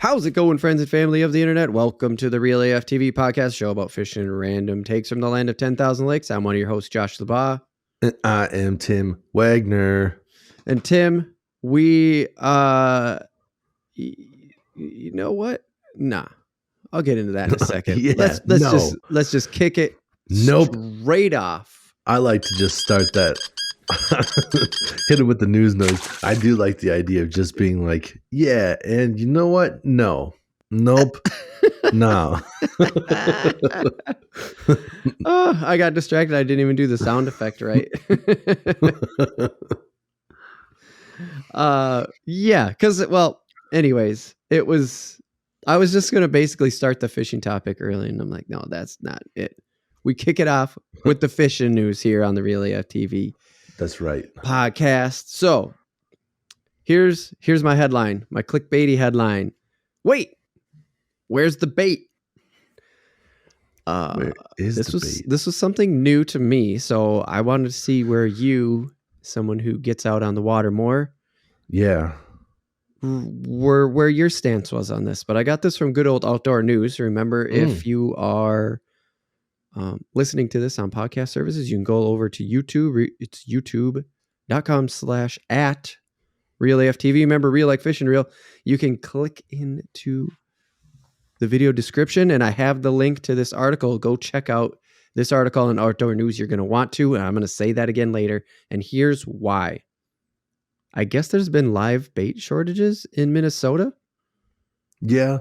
How's it going, friends and family of the internet? Welcome to the Real AF TV podcast show about fishing random takes from the land of 10,000 lakes. I'm one of your hosts, Josh LaBaw. And I am Tim Wagner. And Tim, we, you know what? Nah, I'll get into that in a second. Yeah, let's just kick it straight off. I like to just start that. Hit it with the news noise. I do like the idea of just being like, yeah, and you know what? No. Nope. No. Oh, I got distracted. I didn't even do the sound effect right. Yeah, because, well, anyways, I was just going to basically start the fishing topic early, and I'm like, no, that's not it. We kick it off with the fishing news here on the Real AF TV. That's right. Podcast. So here's my headline, my clickbaity headline. Wait, where's the bait? Where is the bait? This was something new to me, so I wanted to see where you, someone who gets out on the water more, yeah, where your stance was on this. But I got this from good old Outdoor News. Remember, if you are listening to this on podcast services, you can go over to YouTube. It's youtube.com/@RealAFTV. Remember, real like fishing real. You can click into the video description, and I have the link to this article. Go check out this article on Outdoor News. You're going to want to, and I'm going to say that again later. And here's why. I guess there's been live bait shortages in Minnesota. Yeah,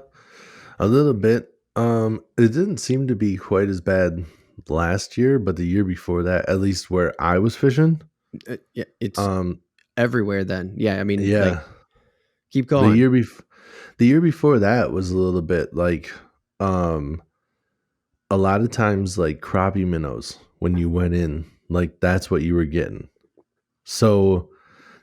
a little bit. It didn't seem to be quite as bad last year, but the year before that, at least where I was fishing, yeah, it's everywhere. Then, yeah, I mean, yeah. Like, keep going. The year before that was a little bit like, a lot of times like crappie minnows when you went in, like that's what you were getting. So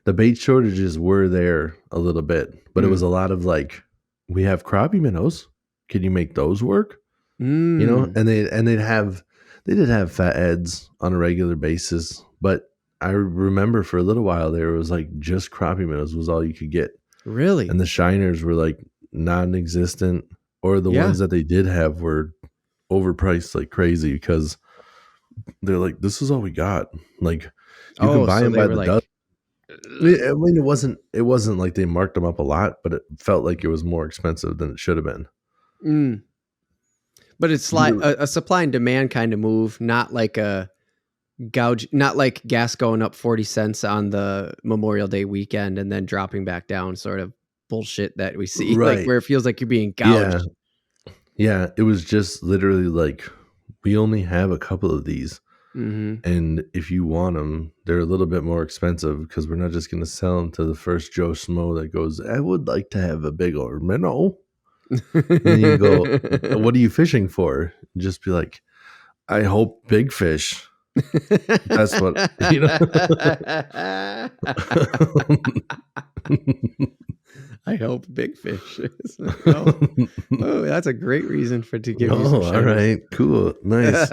the bait shortages were there a little bit, but it was a lot of like, we have crappie minnows. Can you make those work? You know, and they did have fat heads on a regular basis, but I remember for a little while there was like just crappie minnows was all you could get. Really? And the shiners were like non-existent, or the ones that they did have were overpriced like crazy because they're like, this is all we got. Like you can buy them by the dozen. I mean, it wasn't like they marked them up a lot, but it felt like it was more expensive than it should have been. But it's like a supply and demand kind of move, not like a gouge, not like gas going up 40 cents on the Memorial Day weekend and then dropping back down sort of bullshit that we see, right. Like where it feels like you're being gouged. Yeah, it was just literally like, we only have a couple of these. And if you want them, they're a little bit more expensive because we're not just going to sell them to the first Joe Schmo that goes, I would like to have a big old minnow. And you go, what are you fishing for? Just be like, I hope big fish. That's what, you know. I hope big fish. Oh, that's a great reason to give you some all right, cool, nice.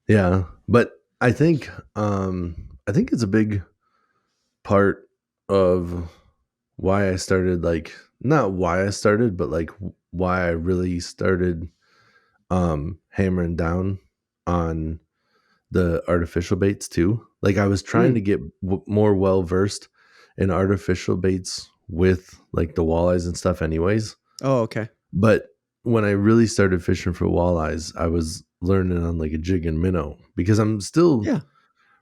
Yeah, but I think it's a big part of why I started, like, not why I started, but like why I really started hammering down on the artificial baits too. Like I was trying to get more well versed in artificial baits with like the walleyes and stuff anyways. Oh, okay. But when I really started fishing for walleyes, I was learning on like a jig and minnow because I'm still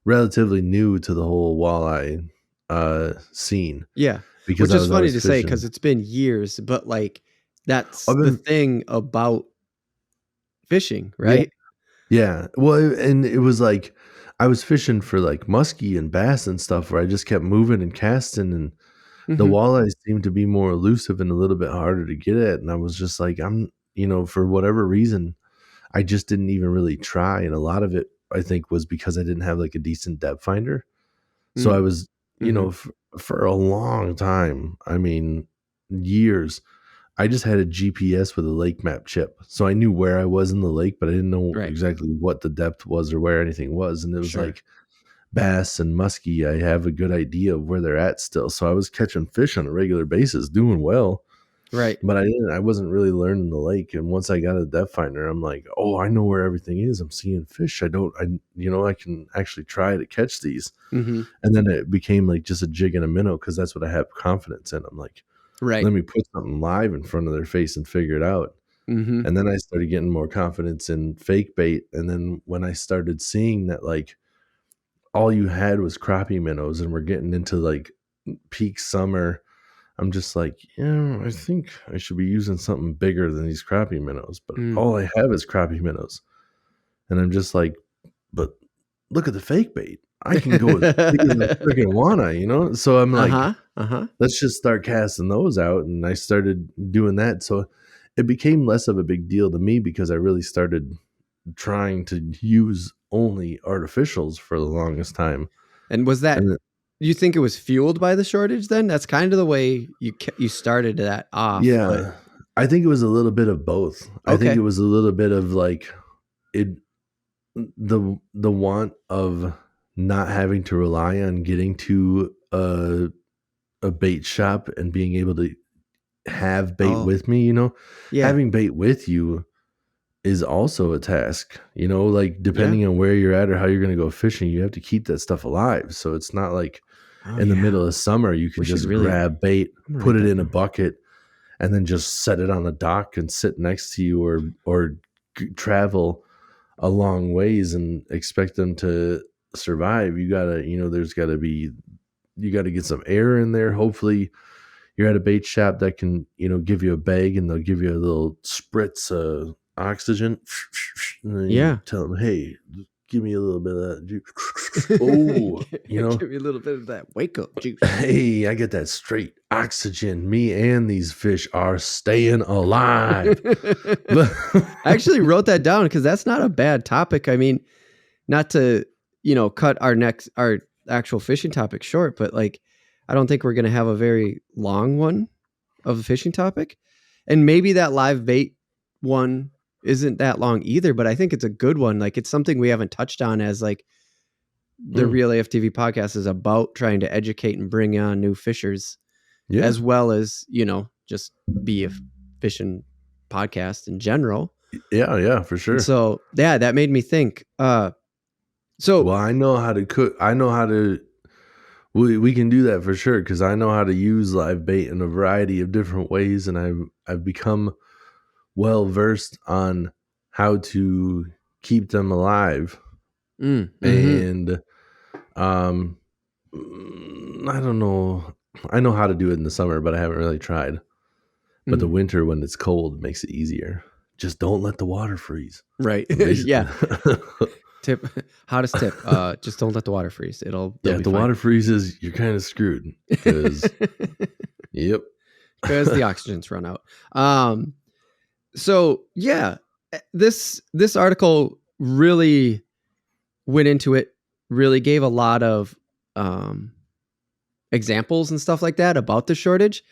relatively new to the whole walleye scene. Yeah. Because which is funny to say because it's been years, but like that's the thing about fishing, right? Yeah. Well, and it was like I was fishing for like muskie and bass and stuff where I just kept moving and casting, and the walleyes seemed to be more elusive and a little bit harder to get at. And I was just like, for whatever reason, I just didn't even really try. And a lot of it, I think, was because I didn't have like a decent depth finder. So I was, for a long time, I mean, years, I just had a GPS with a lake map chip. So I knew where I was in the lake, but I didn't know exactly what the depth was or where anything was. And it was like bass and muskie, I have a good idea of where they're at still. So I was catching fish on a regular basis, doing well. Right. But I wasn't really learning the lake. And once I got a depth finder, I'm like, oh, I know where everything is. I'm seeing fish. I can actually try to catch these. Mm-hmm. And then it became like just a jig and a minnow because that's what I have confidence in. I'm like, Right. let me put something live in front of their face and figure it out. Mm-hmm. And then I started getting more confidence in fake bait. And then when I started seeing that like all you had was crappie minnows and we're getting into like peak summer, I'm just like, yeah, I think I should be using something bigger than these crappie minnows. But all I have is crappie minnows. And I'm just like, but look at the fake bait. I can go as big as I freaking wanna. So I'm like, let's just start casting those out. And I started doing that. So it became less of a big deal to me because I really started trying to use only artificials for the longest time. And was that, And you think it was fueled by the shortage then? That's kind of the way you started that off. yeah, But I think it was a little bit of both. I think it was a little bit of like the want of not having to rely on getting to a bait shop and being able to have bait with me, Yeah. having bait with you is also a task, like depending on where you're at or how you're going to go fishing, you have to keep that stuff alive. So it's not like in the middle of summer, you can just grab bait, put it in a bucket, and then just set it on a dock and sit next to you or travel a long ways and expect them to survive. You gotta, you gotta get some air in there. Hopefully you're at a bait shop that can, give you a bag and they'll give you a little spritz of oxygen. And then you tell them, hey, give me a little bit of that juice. Oh, give me a little bit of that wake up juice. Hey, I get that straight oxygen. Me and these fish are staying alive. I actually wrote that down because that's not a bad topic. I mean, not to, cut our actual fishing topic short, but like, I don't think we're going to have a very long one of a fishing topic. And maybe that live bait one isn't that long either, but I think it's a good one. Like it's something we haven't touched on as like the Real AFTV podcast is about trying to educate and bring on new fishers as well as, just be a fishing podcast in general. Yeah, for sure. And so, that made me think. Well, I know how to cook. I know how to, we can do that for sure. Cause I know how to use live bait in a variety of different ways. And I've become well versed on how to keep them alive. And, I don't know. I know how to do it in the summer, but I haven't really tried. But the winter, when it's cold, makes it easier. Just don't let the water freeze. Right. Yeah. Hottest tip. Just don't let the water freeze. If the water freezes, you're kind of screwed. Because because the oxygen's run out. So yeah, this article really went into it, really gave a lot of examples and stuff like that about the shortage.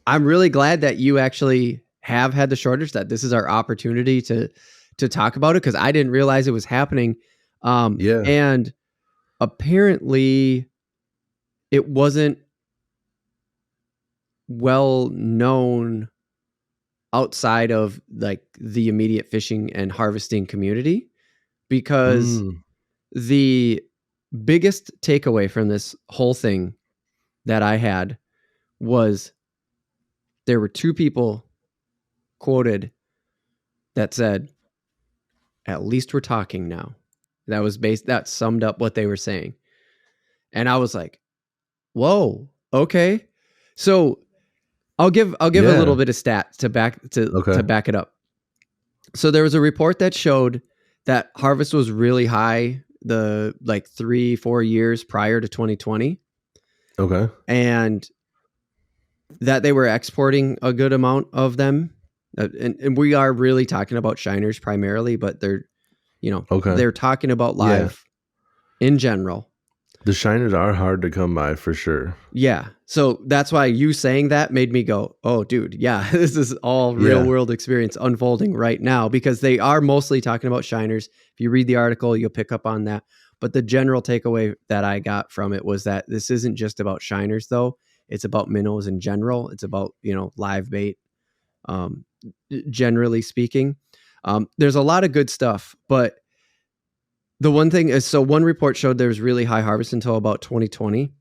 I'm really glad that you actually have had the shortage, that this is our opportunity to talk about it, because I didn't realize it was happening. And apparently it wasn't well known outside of like the immediate fishing and harvesting community, because the biggest takeaway from this whole thing that I had was there were two people quoted that said, "At least we're talking now." That summed up what they were saying. And I was like, whoa, okay. So I'll give a little bit of stats to back it up. So there was a report that showed that harvest was really high the like 3-4 years prior to 2020. Okay. And that they were exporting a good amount of them. And we are really talking about shiners primarily, but they're, they're talking about live in general. The shiners are hard to come by for sure. Yeah. So that's why you saying that made me go, oh, dude, yeah, this is all real world experience unfolding right now, because they are mostly talking about shiners. If you read the article, you'll pick up on that. But the general takeaway that I got from it was that this isn't just about shiners, though. It's about minnows in general. It's about, live bait, generally speaking. There's a lot of good stuff, but the one thing is, so one report showed there was really high harvest until about 2020.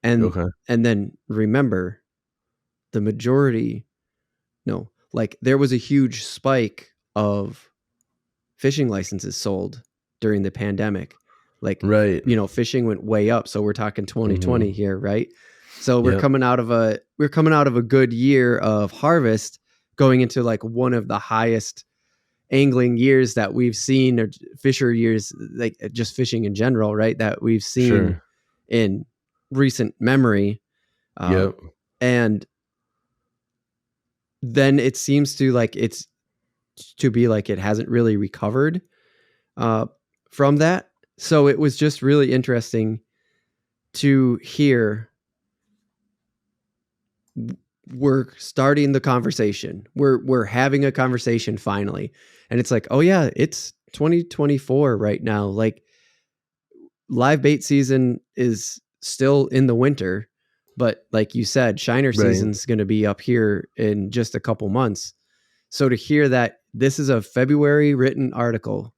And, Okay. and then remember, the majority, no, like there was a huge spike of fishing licenses sold during the pandemic. Like, Right. fishing went way up. So we're talking 2020 here, right? So we're Yep. coming out of a good year of harvest, going into like one of the highest angling years that we've seen, or fisher years, like just fishing in general, right? That we've seen Sure. in recent memory. Yep. And then it seems to be like it hasn't really recovered from that. So it was just really interesting to hear. We're starting the conversation. We're having a conversation finally. And it's like, oh yeah, it's 2024 right now. Like, live bait season is still in the winter, but like you said, shiner Right. season's going to be up here in just a couple months. So to hear that this is a February written article,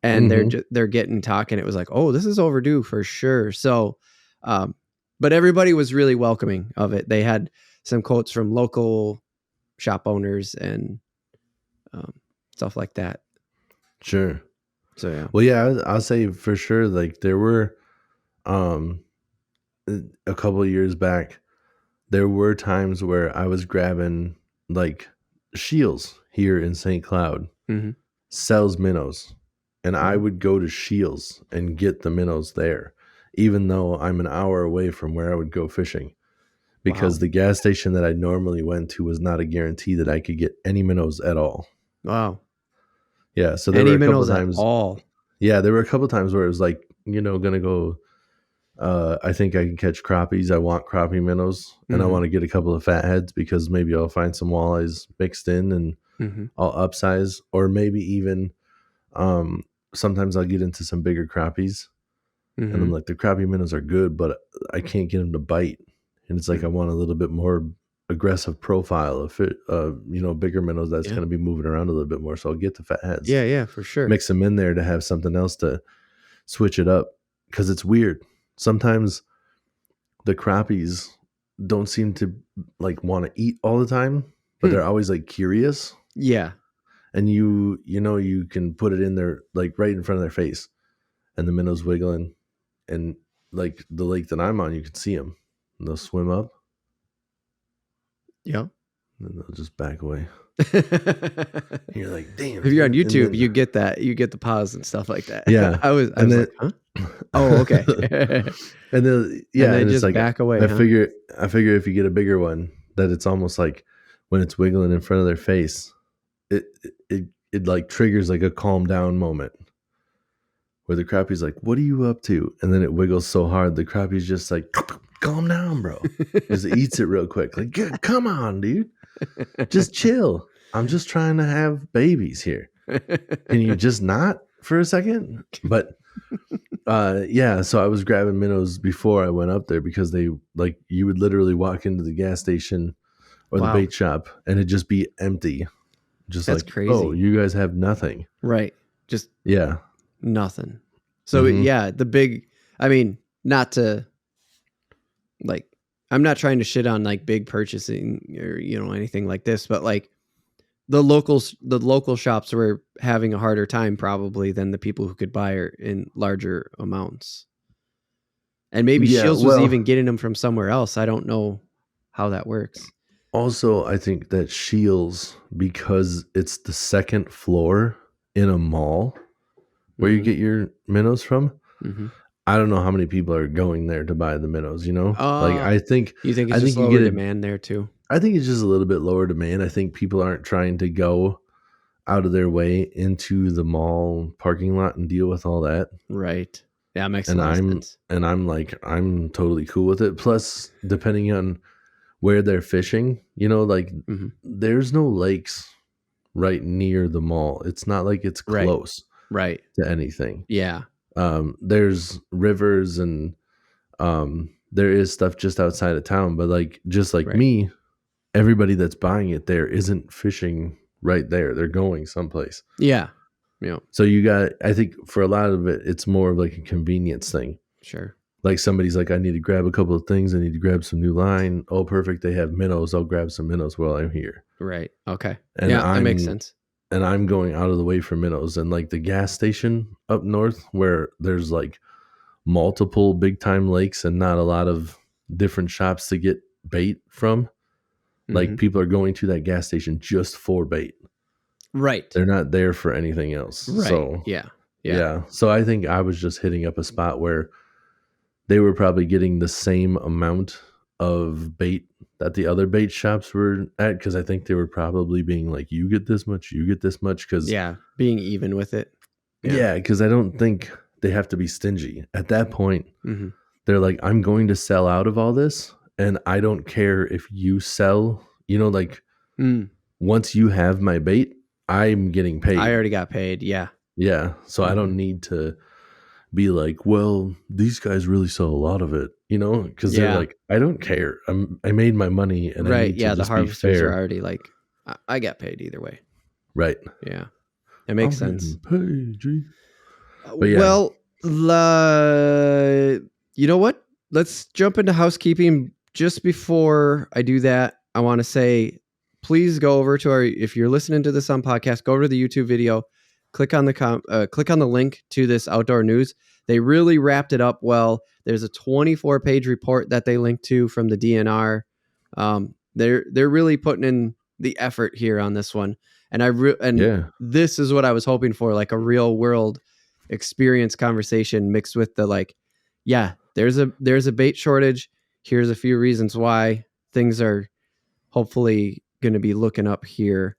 and they're getting talking, it was like, oh, this is overdue for sure. So, but everybody was really welcoming of it. They had some quotes from local shop owners and stuff like that. Sure. So yeah. Well, yeah, I'll say for sure. Like there were, a couple of years back, there were times where I was grabbing like Shields here in St. Cloud, sells minnows, and I would go to Shields and get the minnows there, even though I'm an hour away from where I would go fishing, because the gas station that I normally went to was not a guarantee that I could get any minnows at all. Wow. Yeah, so there Any were a couple minnows times. at all. Yeah, there were a couple times where it was like, gonna go. I think I can catch crappies. I want crappie minnows, and I want to get a couple of fatheads because maybe I'll find some walleyes mixed in, and I'll upsize, or maybe even sometimes I'll get into some bigger crappies, and I'm like, the crappie minnows are good, but I can't get them to bite, and it's like I want a little bit more aggressive profile of it, bigger minnows that's going to be moving around a little bit more. So I'll get the fatheads. Yeah, for sure. Mix them in there to have something else to switch it up, because it's weird. Sometimes the crappies don't seem to like want to eat all the time, but they're always like curious. Yeah. And you can put it in there like right in front of their face, and the minnow's wiggling, and like the lake that I'm on, you can see them, and they'll swim up. Yeah. And they'll just back away. You're like, damn. If you're on YouTube, you get that. You get the pause and stuff like that. Yeah. I was like, huh? Oh, okay. And then and just like, back away. I figure if you get a bigger one, that it's almost like when it's wiggling in front of their face, it like triggers like a calm down moment where the crappie's like, what are you up to? And then it wiggles so hard, the crappie's just like, calm down, bro. Just eats it real quick. Like, come on, dude. Just chill. I'm just trying to have babies here. Can you just not for a second? But so I was grabbing minnows before I went up there, because they like, you would literally walk into the gas station or the bait shop and it'd just be empty. Just That's like, crazy. Oh, you guys have nothing. Right. Just nothing. So the big, I mean, not to like, I'm not trying to shit on like big purchasing or, anything like this, but like the local shops were having a harder time probably than the people who could buy in larger amounts. And maybe Shields was even getting them from somewhere else. I don't know how that works. Also, I think that Shields, because it's the second floor in a mall where you get your minnows from, I don't know how many people are going there to buy the minnows, like I think you think it's just lower demand there too. I think it's just a little bit lower demand. I think people aren't trying to go out of their way into the mall parking lot and deal with all that. Right. Yeah, it makes a lot of sense. And I'm totally cool with it. Plus, depending on where they're fishing, there's no lakes right near the mall. It's not like it's close right to anything. Yeah. There's rivers and there is stuff just outside of town, but like just like Right. me, everybody that's buying it there isn't fishing right there. They're going someplace. Yeah. Yeah. So I think for a lot of it, it's more of like a convenience thing. Sure. Like somebody's like, I need to grab a couple of things. I need to grab some new line. Oh, perfect. They have minnows. I'll grab some minnows while I'm here. Right. Okay. And Yeah, that makes sense. And I'm going out of the way for minnows. And like the gas station up north where there's like multiple big time lakes and not a lot of different shops to get bait from. Like people are going to that gas station just for bait. Right. They're not there for anything else. Right. So Yeah. So I think I was just hitting up a spot where they were probably getting the same amount of bait that the other bait shops were at, because I think they were probably being like, you get this much, because being even with it. Yeah, because I don't think they have to be stingy. At that point, they're like, I'm going to sell out of all this, and I don't care if you sell, like once you have my bait, I'm getting paid. I already got paid. Yeah. Yeah. So I don't need to be like, well, these guys really sell a lot of it, because they're like, I don't care. I made my money, and I need to the just harvesters be fair. are already like, I got paid either way. Right. Yeah. It makes sense. Paid, G. Well, you know what? Let's jump into housekeeping. Just before I do that, I want to say, please go over to if you're listening to this on podcast, go over to the YouTube video, click on the link to this outdoor news. They really wrapped it up well. There's a 24-page report that they linked to from the DNR. They're really putting in the effort here on this one. And this is what I was hoping for, like a real world experience conversation mixed with the like, there's a bait shortage. Here's a few reasons why things are hopefully going to be looking up here,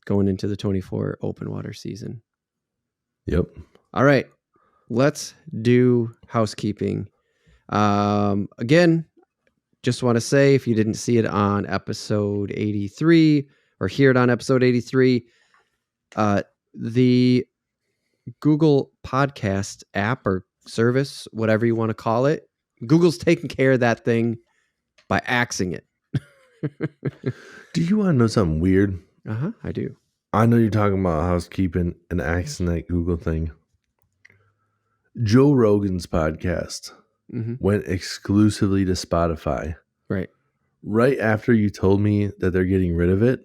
going into the 24 open water season. Yep. All right, let's do housekeeping. Again, just want to say, if you didn't see it on episode 83 or hear it on episode 83, the Google Podcast app or service, whatever you want to call it, Google's taking care of that thing by axing it. Do you want to know something weird? I do. I know you're talking about housekeeping and axing that Google thing. Joe Rogan's podcast went exclusively to Spotify. Right after you told me that they're getting rid of it,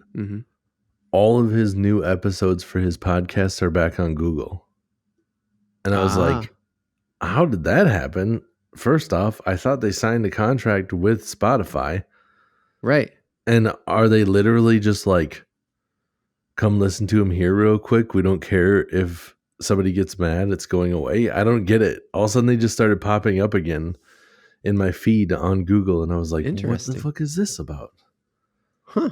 all of his new episodes for his podcasts are back on Google. And I was like, how did that happen? First off, I thought they signed a contract with Spotify. Right. And are they literally just like, come listen to him here real quick? We don't care if somebody gets mad, it's going away. I don't get it. All of a sudden they just started popping up again in my feed on Google. And I was like, what the fuck is this about? Huh.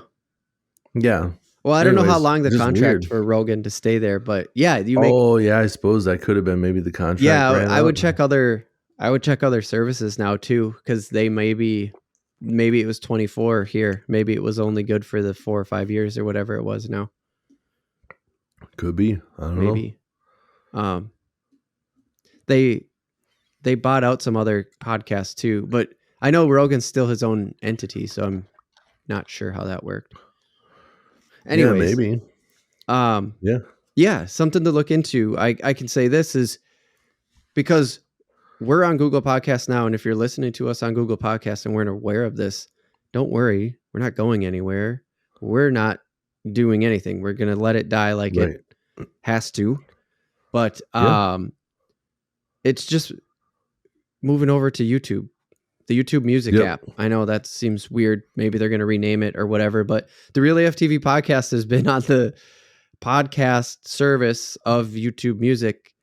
Yeah. Well, I don't know how long the contract for Rogan to stay there, but yeah, I suppose that could have been maybe the contract. Yeah, I would check other services now too, because they maybe it was 24 here. Maybe it was only good for the 4 or 5 years or whatever it was now. Could be. I don't know. They bought out some other podcasts too, but I know Rogan's still his own entity, so I'm not sure how that worked. Anyways, maybe. Yeah, something to look into. I can say this is because we're on Google Podcasts now, and if you're listening to us on Google Podcasts and we're aware of this, don't worry. We're not going anywhere. We're not doing anything. We're going to let it die like it has to. But it's just moving over to YouTube, the YouTube Music app. I know that seems weird. Maybe they're going to rename it or whatever, but the Real AF TV podcast has been on the podcast service of YouTube Music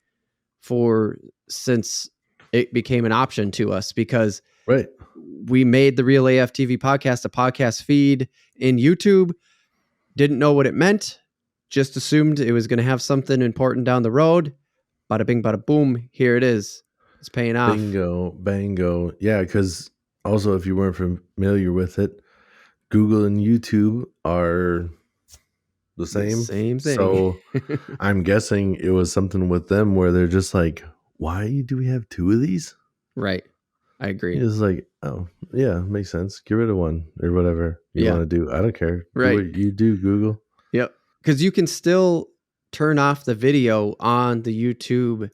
since it became an option to us, because we made the Real AF TV podcast a podcast feed in YouTube. Didn't know what it meant. Just assumed it was going to have something important down the road. Bada bing, bada boom. Here it is. It's paying off. Bingo, bango. Yeah, because also, if you weren't familiar with it, Google and YouTube are the same. Same thing. So I'm guessing it was something with them where they're just like, why do we have two of these? Right. I agree. It's like, oh yeah, makes sense. Get rid of one or whatever you Yeah. want to do. I don't care. Right. Do what you do, Google. Yep. Because you can still turn off the video on the YouTube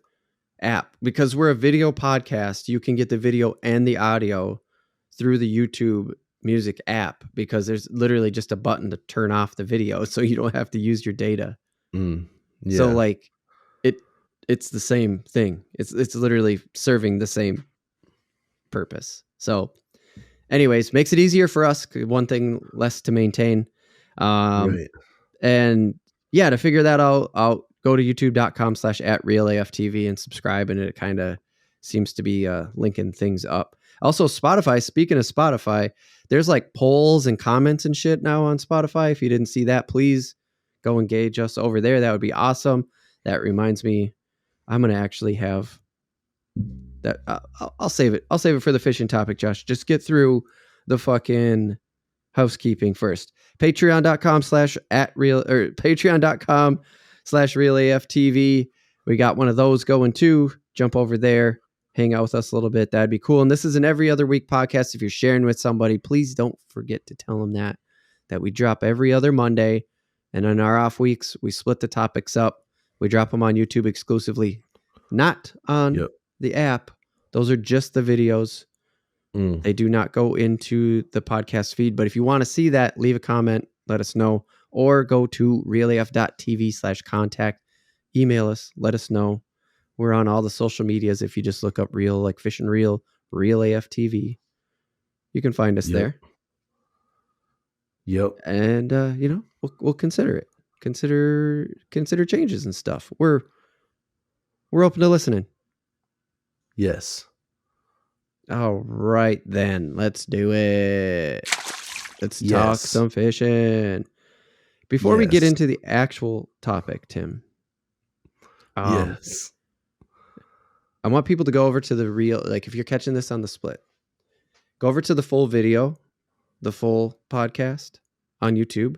app. Because we're a video podcast, you can get the video and the audio through the YouTube Music app, because there's literally just a button to turn off the video, so you don't have to use your data. Yeah. So like it's the same thing. It's literally serving the same purpose. So anyways, makes it easier for us. One thing less to maintain. Right. And yeah, to figure that out, go to youtube.com/@realaftv and subscribe. And it kind of seems to be linking things up. Also, Spotify, speaking of Spotify, there's like polls and comments and shit now on Spotify. If you didn't see that, please go engage us over there. That would be awesome. That reminds me, I'm going to actually have that. I'll save it. I'll save it for the fishing topic, Josh. Just get through the fucking housekeeping first. Patreon.com/realaftv. We got one of those going too. Jump over there, hang out with us a little bit. That'd be cool. And this is an every other week podcast. If you're sharing with somebody, please don't forget to tell them that we drop every other Monday. And on our off weeks, we split the topics up. We drop them on YouTube exclusively, not on the app. Those are just the videos. They do not go into the podcast feed. But if you want to see that, leave a comment, let us know, or go to realaf.tv/contact. Email us, let us know. We're on all the social medias. If you just look up Real, like Fish and Real, Real AF TV, you can find us there. Yep. And we'll consider it. Consider changes and stuff. We're open to listening. Yes. All right, then. Let's do it. Let's talk some fishing. Before we get into the actual topic, Tim. Yes. I want people to go over to the Real, like if you're catching this on the split, go over to the full video, the full podcast on YouTube,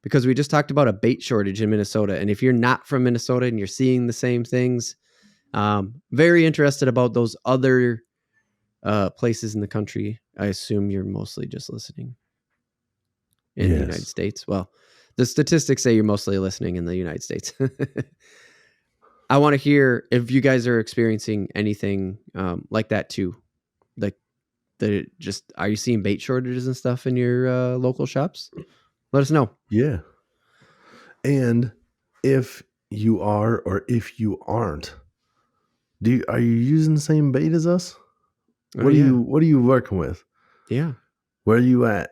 because we just talked about a bait shortage in Minnesota. And if you're not from Minnesota and you're seeing the same things, very interested about those other places in the country. I assume you're mostly just listening in the United States. Well, the statistics say you're mostly listening in the United States. I want to hear if you guys are experiencing anything like that too. Like are you seeing bait shortages and stuff in your local shops? Let us know. Yeah. And if you are, or if you aren't, are you using the same bait as us? What are you working with? Yeah. Where are you at?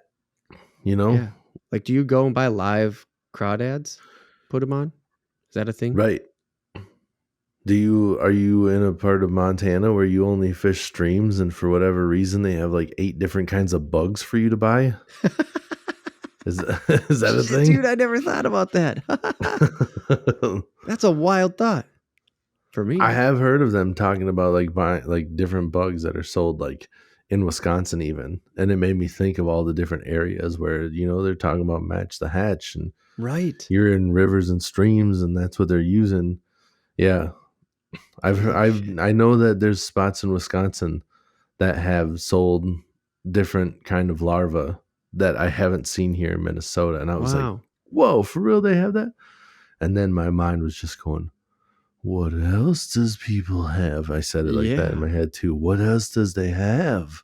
Yeah. Like, do you go and buy live crawdads? Put them on? Is that a thing? Right. Are you in a part of Montana where you only fish streams, and for whatever reason they have like 8 different kinds of bugs for you to buy? Is that a thing? Dude, I never thought about that. That's a wild thought for me. I have heard of them talking about like buying like different bugs that are sold like in Wisconsin even. And it made me think of all the different areas where, they're talking about match the hatch, and you're in rivers and streams and that's what they're using. Yeah. I know that there's spots in Wisconsin that have sold different kind of larvae that I haven't seen here in Minnesota. And I was like, whoa, for real, they have that? And then my mind was just going, what else does people have? I said it like that in my head too. What else does they have?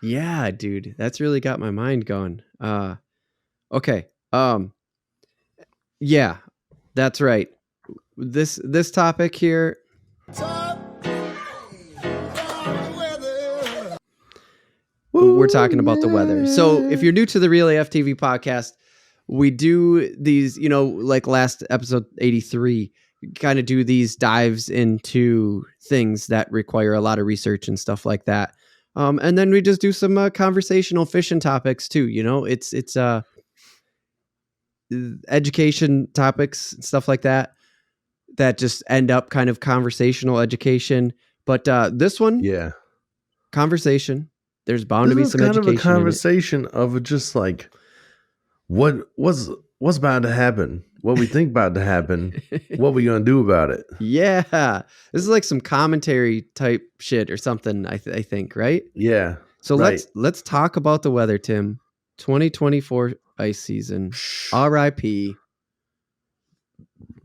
Yeah, dude, that's really got my mind going. Okay. Yeah, that's right. This topic here. We're talking about the weather. So if you're new to the Real AF TV podcast, we do these, like last episode 83, kind of do these dives into things that require a lot of research and stuff like that. And then we just do some conversational fishing topics too. It's education topics and stuff like that just end up kind of conversational education. But this one, conversation. There's bound to be some education. Kind of a conversation of just like what's bound to happen. what we think about to happen, what we gonna do about it? Yeah. This is like some commentary type shit or something, I think, right? Yeah. So right. let's talk about the weather, Tim. 2024 ice season. R.I.P.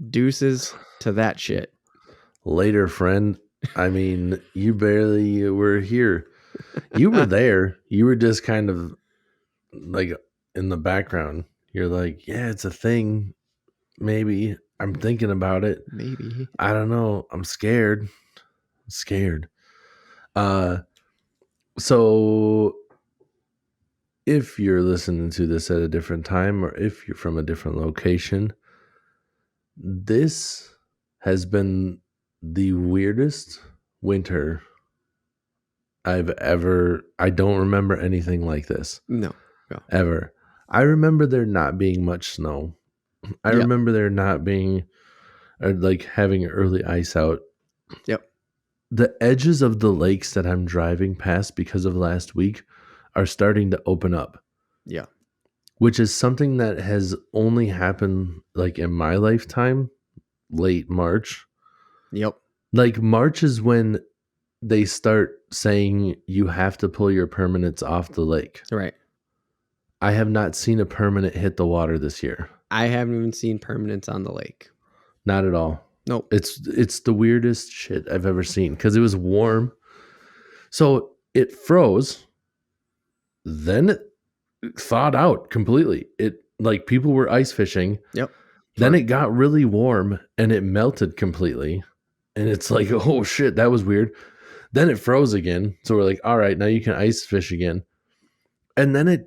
Deuces to that shit. Later, friend. I mean, you barely were here. You were there. You were just kind of like in the background. You're like, yeah, it's a thing. Maybe. I'm thinking about it. Maybe. I don't know. I'm scared. I'm scared. So if you're listening to this at a different time or if you're from a different location, this has been the weirdest winter I don't remember anything like this. No. Ever. I remember there not being much snow. I remember there not being or like having early ice out. Yep. The edges of the lakes that I'm driving past because of last week are starting to open up. Yeah. Which is something that has only happened like in my lifetime, late March. Yep. Like March is when they start saying you have to pull your permanents off the lake. Right. I have not seen a permanent hit the water this year. I haven't even seen permanents on the lake. Not at all. Nope. It's the weirdest shit I've ever seen because it was warm. So it froze. Then it thawed out completely. It like people were ice fishing. Yep. Then it got really warm and it melted completely. And it's like, oh shit, that was weird. Then it froze again. So we're like, all right, now you can ice fish again. And then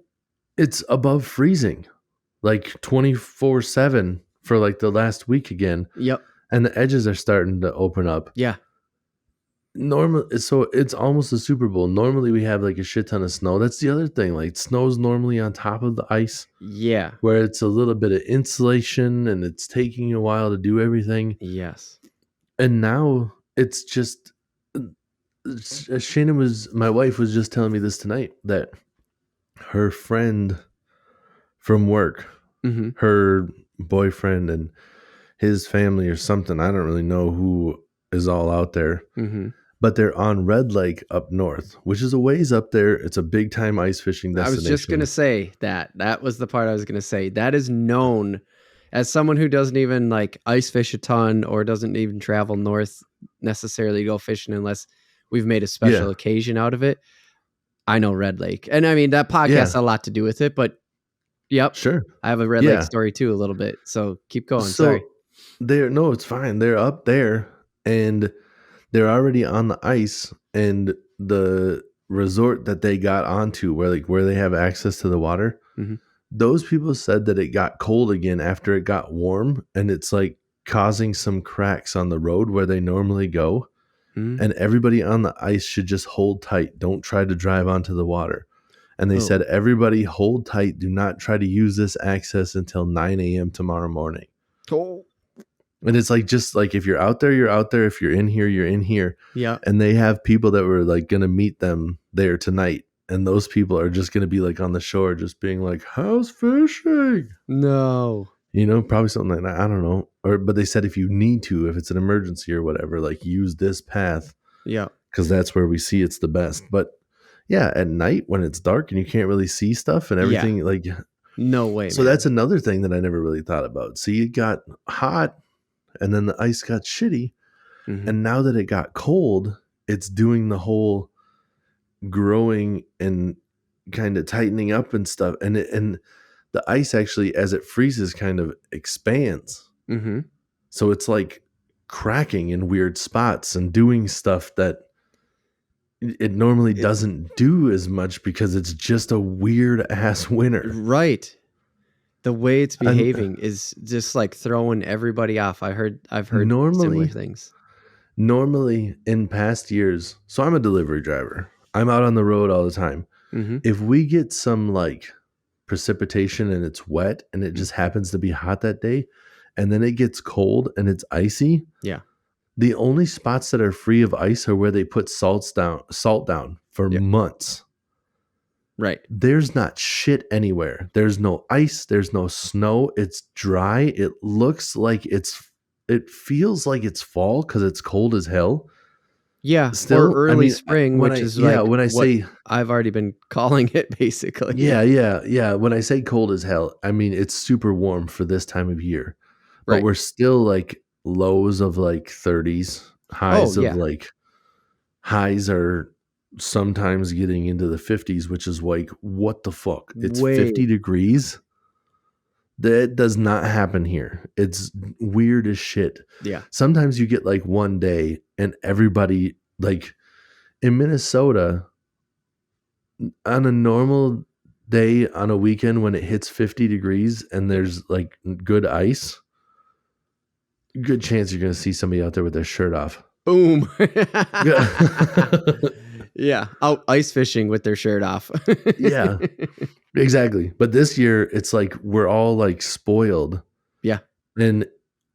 it's above freezing, like 24/7 for like the last week again. Yep. And the edges are starting to open up. Yeah. So it's almost a Super Bowl. Normally we have like a shit ton of snow. That's the other thing. Like snow's normally on top of the ice. Yeah. Where it's a little bit of insulation and it's taking a while to do everything. Yes. And now it's just my wife was just telling me this tonight that her friend from work, her boyfriend and his family or something, I don't really know who is all out there, but they're on Red Lake up north, which is a ways up there. It's a big time ice fishing destination. I was just going to say that was the part I was going to say. That is known as someone who doesn't even like ice fish a ton or doesn't even travel north necessarily to go fishing unless we've made a special occasion out of it. I know Red Lake. And I mean, that podcast has a lot to do with it, but yep. Sure. I have a Red Lake story too, a little bit. So keep going. Sorry. No, it's fine. They're up there and they're already on the ice, and the resort that they got onto where they have access to the water, those people said that it got cold again after it got warm, and it's like causing some cracks on the road where they normally go. And everybody on the ice should just hold tight. Don't try to drive onto the water. And they said, everybody hold tight. Do not try to use this access until 9 a.m. tomorrow morning. Oh. And it's like, just like if you're out there, you're out there. If you're in here, you're in here. Yeah. And they have people that were like going to meet them there tonight. And those people are just going to be like on the shore, just being like, how's fishing? No. You know, probably something like that. I don't know. But they said if you need to, if it's an emergency or whatever, like use this path. Yeah. Because that's where we see it's the best. But yeah, at night when it's dark and you can't really see stuff and everything, like no way. So that's another thing that I never really thought about. See, it got hot and then the ice got shitty. And now that it got cold, it's doing the whole growing and kind of tightening up and stuff. And the ice actually, as it freezes, kind of expands. So it's like cracking in weird spots and doing stuff that it normally doesn't do as much because it's just a weird ass winter. Right. The way it's behaving is just like throwing everybody off. I've heard similar things. Normally in past years, so I'm a delivery driver. I'm out on the road all the time. If we get some like precipitation and it's wet and it just happens to be hot that day and then it gets cold and it's icy. Yeah. The only spots that are free of ice are where they put salt down for months. Right. There's not shit anywhere. There's no ice. There's no snow. It's dry. It feels like it's fall because it's cold as hell. Yeah. Or Still, I early mean, spring, when which I, is yeah, like when I what say, I've already been calling it basically. yeah, when I say cold as hell, I mean, it's super warm for this time of year, but Right. we're still like lows of like 30s, Oh, highs of yeah. like highs are sometimes getting into the 50s, which is like, what the fuck? It's Way. 50 degrees. That does not happen here. It's weird as shit. Yeah. Sometimes you get like one day and everybody, like in Minnesota, on a normal day on a weekend when it hits 50 degrees and there's like good ice, good chance you're going to see somebody out there with their shirt off. Boom. Yeah. Yeah. Out ice fishing with their shirt off. Yeah, exactly. But this year it's like we're all like spoiled. Yeah. And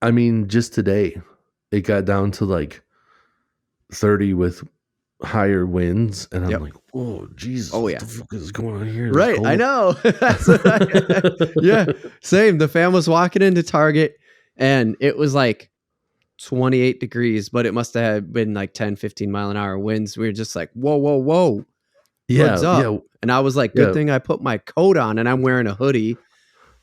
I mean, just today it got down to like 30 with higher winds. And I'm Yep. like, whoa, Jesus, Oh, what yeah. the fuck is going on here? It's Right. I cold. know. That's what yeah. Same. The fam was walking into Target and it was like 28 degrees, but it must have been like 10, 15 mile an hour winds. We were just like, whoa, whoa, whoa. Hoods Yeah, up. yeah, And I was like, yeah. good thing I put my coat on and I'm wearing a hoodie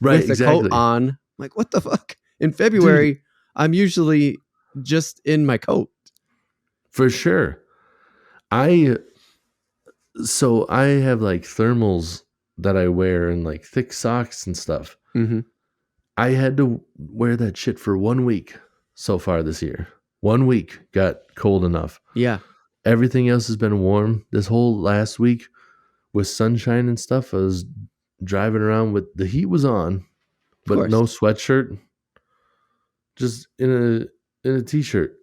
Right, with the coat exactly. on. I'm like, what the fuck? In February, I'm usually just in my coat. For sure. So I have like thermals that I wear and like thick socks and stuff. Mm-hmm. I had to wear that shit for 1 week so far this year. 1 week got cold enough. Yeah. Everything else has been warm. This whole last week with sunshine and stuff, I was driving around with the heat was on, but course. no sweatshirt. Just in a t-shirt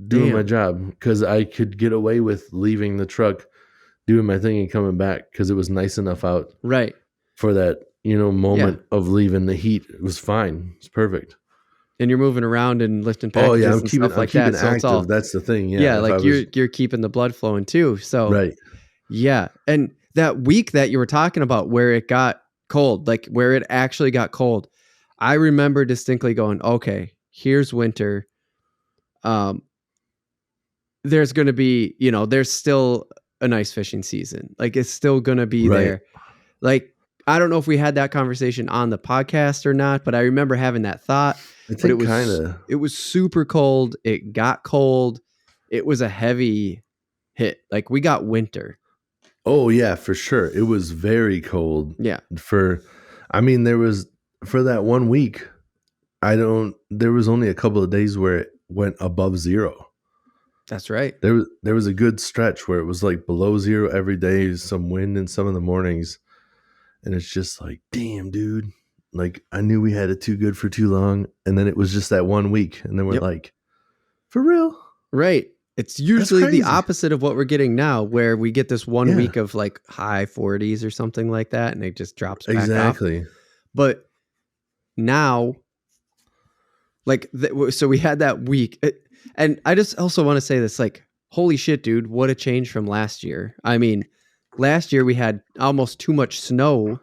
doing my Damn. job because I could get away with leaving the truck, doing my thing and coming back because it was nice enough out Right. for that, moment of leaving the heat. It was fine. It's perfect. And you're moving around and lifting Oh packages yeah, and stuff like that. So active. it's all That's the thing. Yeah. yeah, If like I was you're keeping the blood flowing too. So right. yeah. And that week that you were talking about where it got cold, like where it actually got cold, I remember distinctly going, okay, here's winter. There's going to be, there's still an ice fishing season. Like it's still going to be Right. there. Like, I don't know if we had that conversation on the podcast or not, but I remember having that thought. I But think kind of. it was super cold. It got cold. It was a heavy hit. Like we got winter. Oh yeah, for sure. It was very cold. Yeah. There was for that 1 week. There was only a couple of days where it went above zero. That's right. There was a good stretch where it was like below zero every day, some wind in some of the mornings. And it's just like, damn, dude. Like I knew we had it too good for too long. And then it was just that 1 week. And then we're like, for real? Right. It's usually the opposite of what we're getting now, where we get this 1 week of like high 40s or something like that. And it just drops back exactly. off. But now, so we had that week. And I just also want to say this, like, holy shit, dude, what a change from last year. I mean, last year we had almost too much snow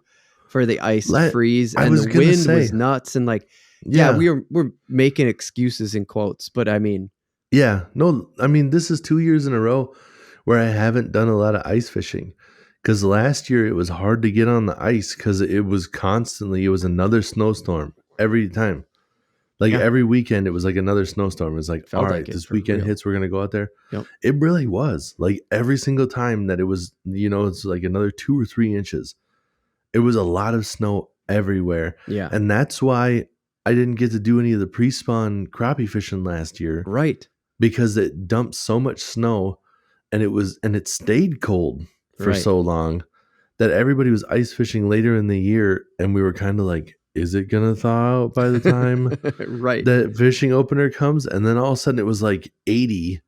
for the ice to freeze, and the wind was nuts. And like, we're making excuses in quotes, but I mean, this is 2 years in a row where I haven't done a lot of ice fishing because last year it was hard to get on the ice because it was another snowstorm every time. Like every weekend, it was like another snowstorm. It was like, all right, this weekend hits, we're going to go out there. Yep. It really was. Like every single time that it was, it's like another 2 or 3 inches. It was a lot of snow everywhere. Yeah. And that's why I didn't get to do any of the pre-spawn crappie fishing last year. Right. Because it dumped so much snow and it stayed cold for so long that everybody was ice fishing later in the year. And we were kind of like, is it going to thaw out by the time that fishing opener comes? And then all of a sudden it was like 80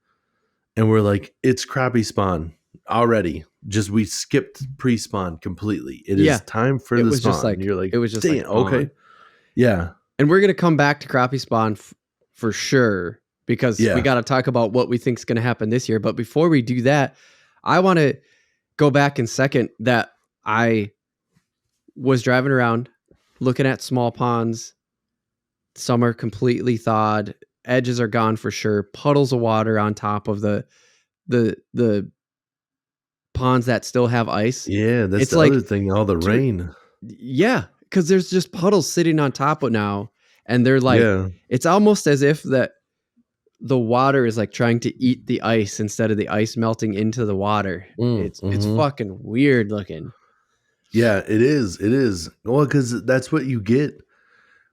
and we're like, it's crappie spawn already. We skipped pre-spawn completely. It is time for the spawn. Just like, you're like, it was just like, okay. Yeah. And we're going to come back to crappie spawn for sure, because we got to talk about what we think is going to happen this year. But before we do that, I want to go back and second that I was driving around looking at small ponds. Some are completely thawed. Edges are gone for sure. Puddles of water on top of the ponds that still have ice. Yeah, that's It's the like, other thing, all the dude, rain. yeah, because there's just puddles sitting on top of now, and they're like, Yeah. it's almost as if that the water is like trying to eat the ice instead of the ice melting into the water. It's Mhm. fucking weird looking. Yeah, it is. It is. Well, because that's what you get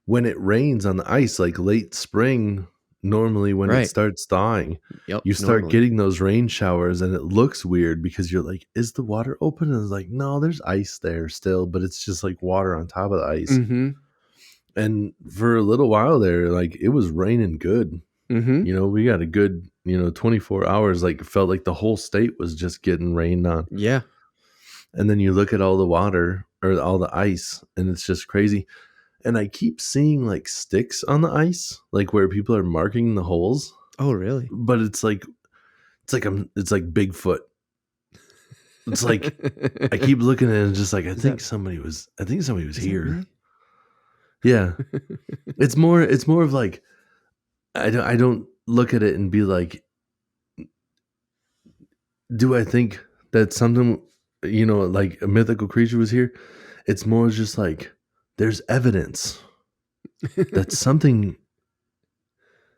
when it rains on the ice, like late spring. Normally, when it Right. starts thawing, Yep. you start Normally. getting those rain showers, and it looks weird because you're like, "Is the water open?" And it's like, "No, there's ice there still, but it's just like water on top of the ice." Mm-hmm. And for a little while there, like it was raining good. Mm-hmm. We got a good 24 hours. Like felt like the whole state was just getting rained on. Yeah. And then you look at all the water or all the ice, and it's just crazy. And I keep seeing like sticks on the ice, like where people are marking the holes. Oh, really? But it's like Bigfoot. It's like I keep looking at it and just like I think somebody was here. Really? Yeah. It's more of like I don't look at it and be like, do I think that something like a mythical creature was here? It's more just like there's evidence that something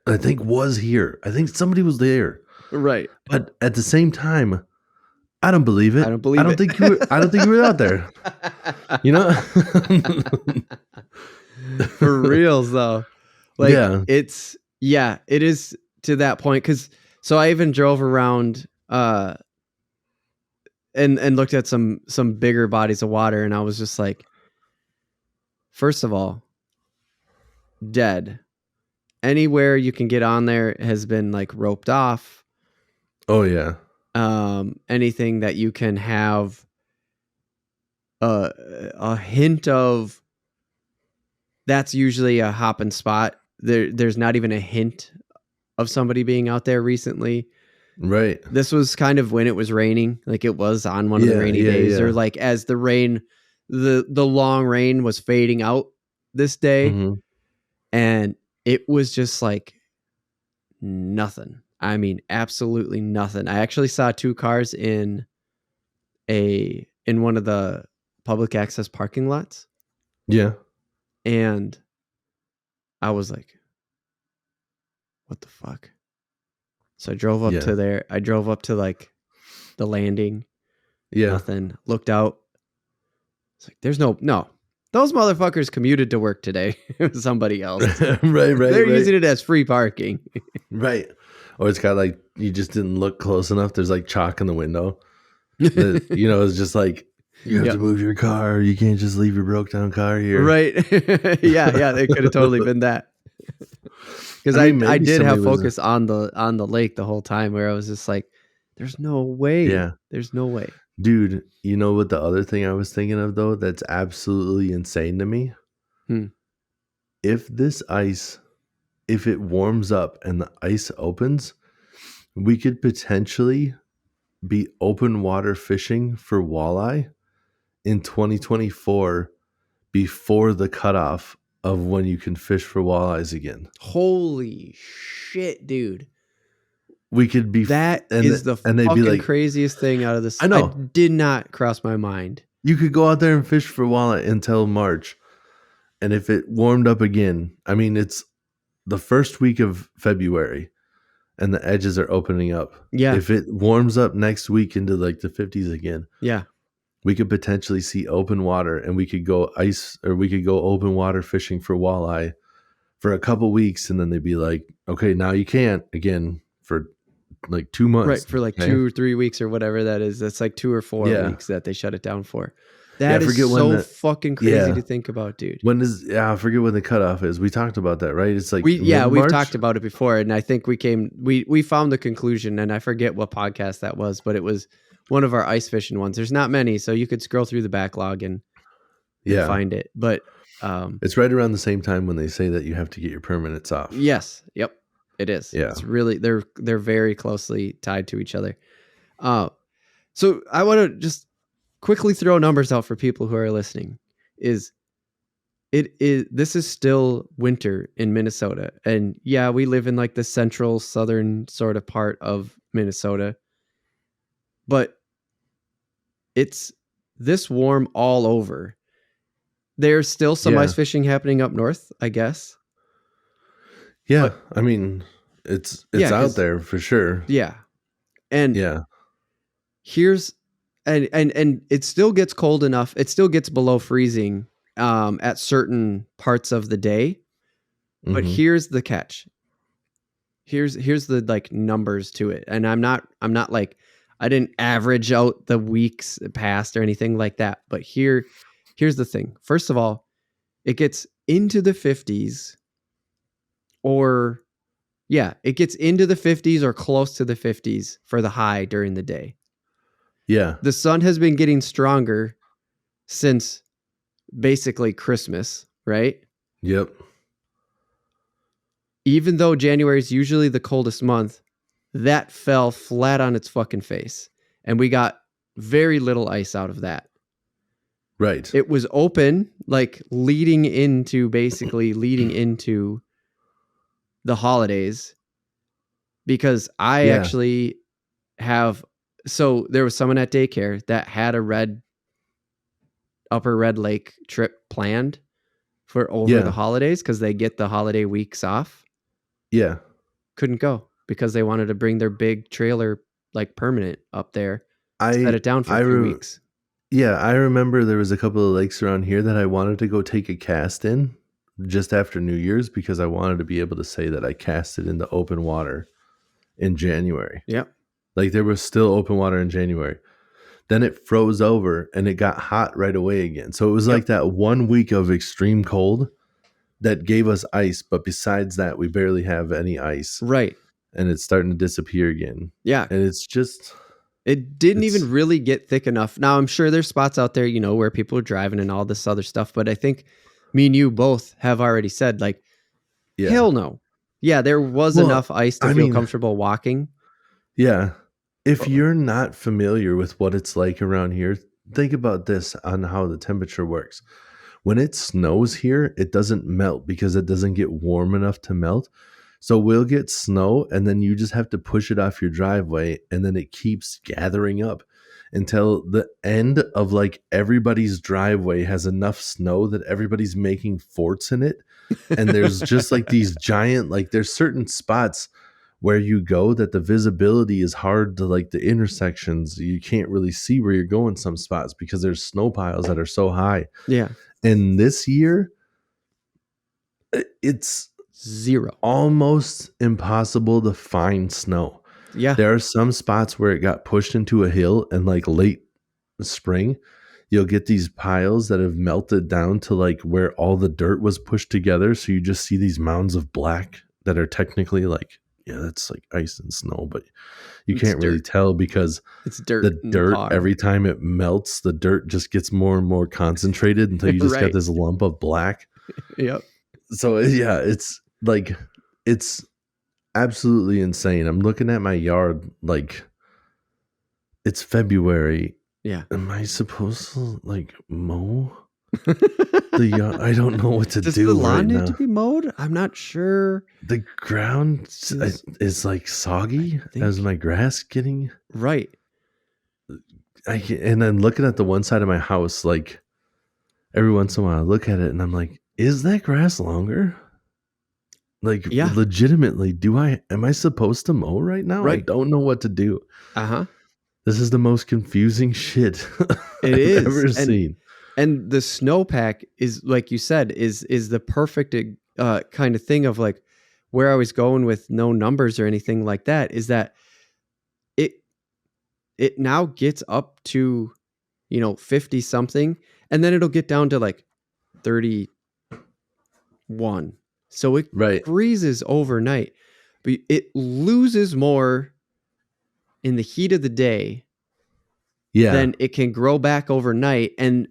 I think was here. I think somebody was there. Right. But at the same time, I don't believe it. I don't believe it. Think you were out there. You know? For reals though. Like it is to that point. So I even drove around and looked at some bigger bodies of water, and I was just like, first of all, dead. Anywhere you can get on there has been like roped off. Oh yeah. Anything that you can have a hint of, that's usually a hopping spot. There's not even a hint of somebody being out there recently. Right. This was kind of when it was raining, like it was on one of the rainy days, or like as the rain, the long rain was fading out this day. Mm-hmm. And it was just like nothing. I mean, absolutely nothing. I actually saw 2 cars in one of the public access parking lots. Yeah. And I was like, what the fuck? So I drove up to there. I drove up to like the landing. Yeah. Nothing. Looked out. It's like, there's no. Those motherfuckers commuted to work today. It was somebody else. Right. They're using it as free parking. Right. Or it's got like, you just didn't look close enough. There's like chalk in the window. It's just like, you have to move your car. You can't just leave your broke down car here. Right. Yeah. It could have totally been that. Because I did have focus on the lake the whole time, where I was just like, there's no way. Yeah. There's no way. Dude, you know what the other thing I was thinking of though that's absolutely insane to me? If this ice, if it warms up and the ice opens, we could potentially be open water fishing for walleye in 2024 before the cutoff of when you can fish for walleyes again. Holy shit, dude. We could be is the fucking craziest thing out of this. I know. It did not cross my mind. You could go out there and fish for walleye until March. And if it warmed up again, I mean, it's the first week of February and the edges are opening up. Yeah. If it warms up next week into like the 50s again, yeah, we could potentially see open water, and we could go open water fishing for walleye for a couple weeks. And then they'd be like, okay, now you can't again for like 2 months. Right. For like 2 or 3 weeks or whatever that is. That's like 2 or 4 weeks that they shut it down for. That is so fucking crazy to think about, dude. I forget when the cutoff is. We talked about that, right? It's like we've talked about it before, and I think we found the conclusion, and I forget what podcast that was, but it was one of our ice fishing ones. There's not many, so you could scroll through the backlog and find it. But it's right around the same time when they say that you have to get your permanents off. Yes. Yep. It is. Yeah. It's really they're very closely tied to each other. So I want to just quickly throw numbers out for people who are listening. This is still winter in Minnesota. And yeah, we live in like the central southern sort of part of Minnesota. But it's this warm all over. There's still some ice fishing happening up north, I guess. Yeah, But, I mean, it's out there for sure. Yeah. And here's and it still gets cold enough. It still gets below freezing at certain parts of the day. But here's the catch. Here's the like numbers to it. And I'm not like, I didn't average out the weeks past or anything like that. But here's the thing. First of all, it gets into the 50s it gets into the 50s or close to the 50s for the high during the day. Yeah. The sun has been getting stronger since basically Christmas, right? Yep. Even though January is usually the coldest month, that fell flat on its fucking face. And we got very little ice out of that. Right. It was open, like leading into the holidays, because I actually have, so there was someone at daycare that had a upper Red Lake trip planned for over the holidays because they get the holiday weeks off. Yeah. Couldn't go because they wanted to bring their big trailer like permanent up there, set it down for a few weeks. Yeah, I remember there was a couple of lakes around here that I wanted to go take a cast in just after New Year's because I wanted to be able to say that I casted in the open water in January. Yep. Like there was still open water in January. Then it froze over and it got hot right away again. So it was like that 1 week of extreme cold that gave us ice. But besides that, we barely have any ice. Right. And it's starting to disappear again. Yeah. And it's just... It didn't even really get thick enough. Now, I'm sure there's spots out there, where people are driving and all this other stuff. But I think me and you both have already said, like, hell no. Yeah, there was enough ice to feel comfortable walking. Yeah. If you're not familiar with what it's like around here, think about this on how the temperature works. When it snows here, it doesn't melt because it doesn't get warm enough to melt. So we'll get snow and then you just have to push it off your driveway and then it keeps gathering up until the end of like everybody's driveway has enough snow that everybody's making forts in it. And there's just like these giant, like there's certain spots where you go that the visibility is hard to like the intersections. You can't really see where you're going some spots because there's snow piles that are so high. Yeah. And this year it's zero, almost impossible to find snow. Yeah. There are some spots where it got pushed into a hill and like late spring, you'll get these piles that have melted down to like where all the dirt was pushed together. So you just see these mounds of black that are technically like, that's like ice and snow, but you can't really tell because it's dirt. The dirt, every time it melts, the dirt just gets more and more concentrated until you just got this lump of black. Yep. So yeah, it's like, it's absolutely insane. I'm looking at my yard, like it's February. Yeah. Am I supposed to like mow the yard? I don't know what to do. Does the lawn need to be mowed? I'm not sure. The ground is like soggy as my grass getting right. And then looking at the one side of my house, like every once in a while I look at it and I'm like, is that grass longer? Like legitimately, am I supposed to mow right now? Right. I don't know what to do. Uh-huh. This is the most confusing shit I've ever seen. And the snowpack is, like you said, is the perfect kind of thing of like where I was going with no numbers or anything like that, is that it now gets up to 50 something, and then it'll get down to like 31. So it freezes overnight, but it loses more in the heat of the day than it can grow back overnight. And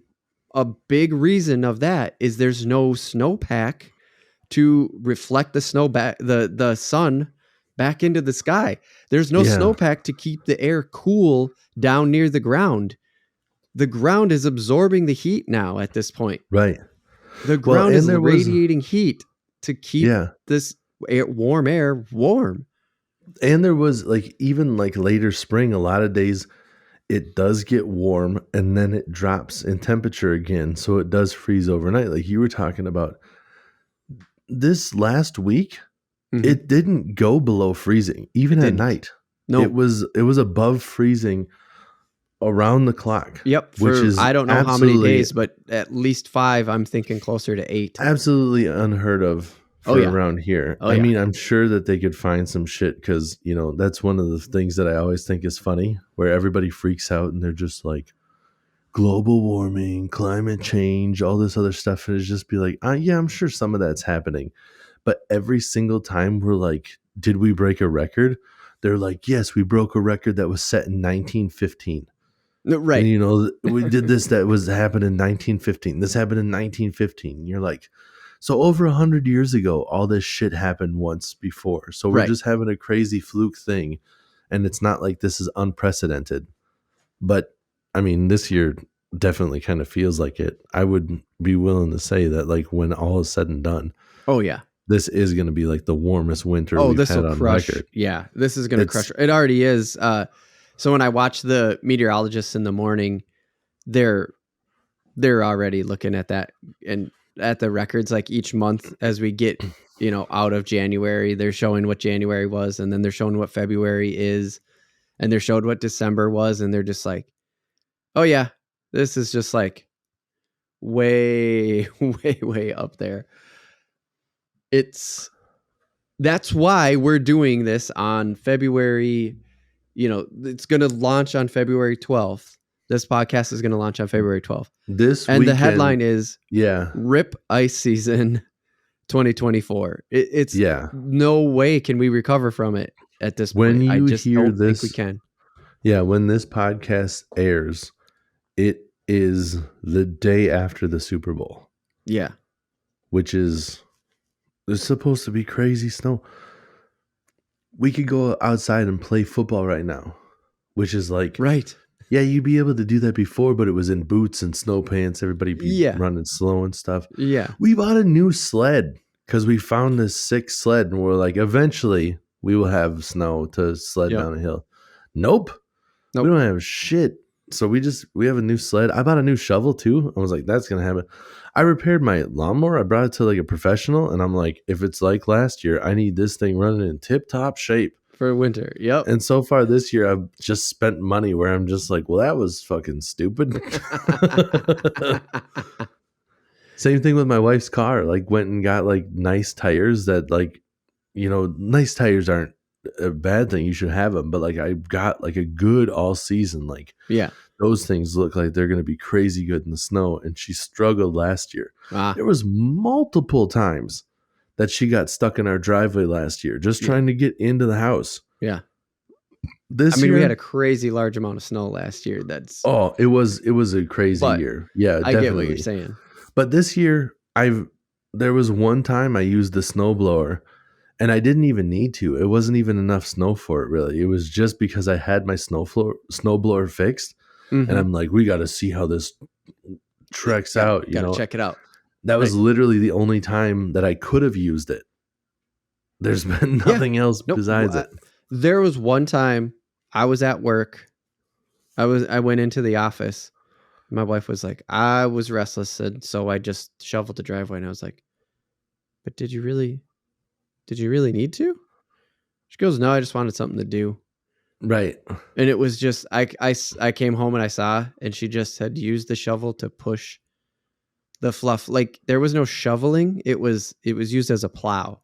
a big reason of that is there's no snowpack to reflect the snow back, the sun back into the sky. There's no snowpack to keep the air cool down near the ground. the ground is absorbing the heat now at this point. Right. The ground is there was- radiating heat to keep Yeah. this warm air warm. And there was like even like later spring, a lot of days it does get warm and then it drops in temperature again. So it does freeze overnight. Like you were talking about this last week, it didn't go below freezing, even at night. No, it was above freezing around the clock. Yep. Which is I don't know how many days, but at least 5. I'm thinking closer to 8. Absolutely unheard of for around here. I mean, I'm sure that they could find some shit because, you know, that's one of the things that I always think is funny where everybody freaks out and they're just like, global warming, climate change, all this other stuff. And it's just be like, yeah, I'm sure some of that's happening. But every single time we're like, did we break a record? They're like, yes, we broke a record that was set in 1915. Right. And, you know, we did this that was happened in 1915. This happened in 1915. And you're like, so over 100 years ago, all this shit happened once before. So we're just having a crazy fluke thing. And it's not like this is unprecedented. But I mean, this year definitely kind of feels like it. I would be willing to say that like when all is said and done. Oh, yeah. This is going to be like the warmest winter we've had on record. Yeah, this is going to crush. It already is. So when I watch the meteorologists in the morning, they're already looking at that and at the records like each month as we get, you know, out of January, they're showing what January was and then they're showing what February is and they're showed what December was and they're just like, oh yeah, this is just like way, way, way up there. That's why we're doing this on February, you know, it's going to launch on February 12th. This podcast is going to launch on February 12th. And weekend, the headline is R.I.P. Ice Season 2024. It's no way can we recover from it at this point. When you I just hear don't this, think we can. Yeah, when this podcast airs, it is the day after the Super Bowl. Yeah. Which is... There's supposed to be crazy snow. We could go outside and play football right now, which is like, yeah, you'd be able to do that before, but it was in boots and snow pants. Everybody be running slow and stuff. Yeah. We bought a new sled because we found this sick sled and we're like, eventually we will have snow to sled down a hill. Nope. We don't have shit. So we have a new sled. I bought a new shovel too. I was like, that's going to happen. I repaired my lawnmower. I brought it to like a professional and I'm like, if it's like last year, I need this thing running in tip top shape for winter. Yep. And so far this year, I've just spent money where I'm just like, well, that was fucking stupid. Same thing with my wife's car. Like went and got like nice tires that like, you know, nice tires aren't a bad thing. You should have them. But like I got like a good all season, like those things look like they're going to be crazy good in the snow. And she struggled last year. There was multiple times that she got stuck in our driveway last year, just trying to get into the house. Yeah. This year, we had a crazy large amount of snow last year. It was a crazy year. Yeah, I get what you're saying. But this year there was one time I used the snowblower and I didn't even need to. It wasn't even enough snow for it really. It was just because I had my snowblower fixed. And I'm like, we got to see how this treks out. You gotta check it out. That was literally the only time that I could have used it. There's been nothing else besides it. There was one time I was at work. I went into the office. My wife was like, I was restless, and so I just shoveled the driveway. And I was like, but did you really need to? She goes, no, I just wanted something to do. Right. And it was just, I came home and I saw, and she just had used the shovel to push the fluff. Like there was no shoveling. It was used as a plow.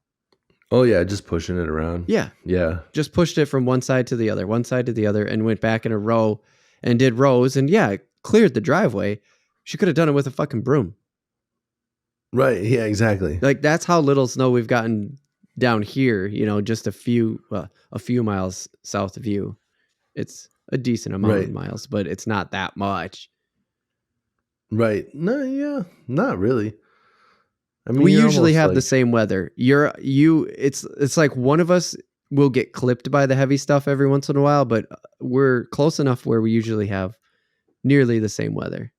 Oh yeah. Just pushing it around. Yeah. Yeah. Just pushed it from one side to the other, and went back in a row and did rows and cleared the driveway. She could have done it with a fucking broom. Right. Yeah, exactly. Like that's how little snow we've gotten down here, you know, just a few miles south of you. It's a decent amount of miles, but it's not that much. Right. No, yeah, not really. I mean, we usually have the same weather. It's like one of us will get clipped by the heavy stuff every once in a while, but we're close enough where we usually have nearly the same weather.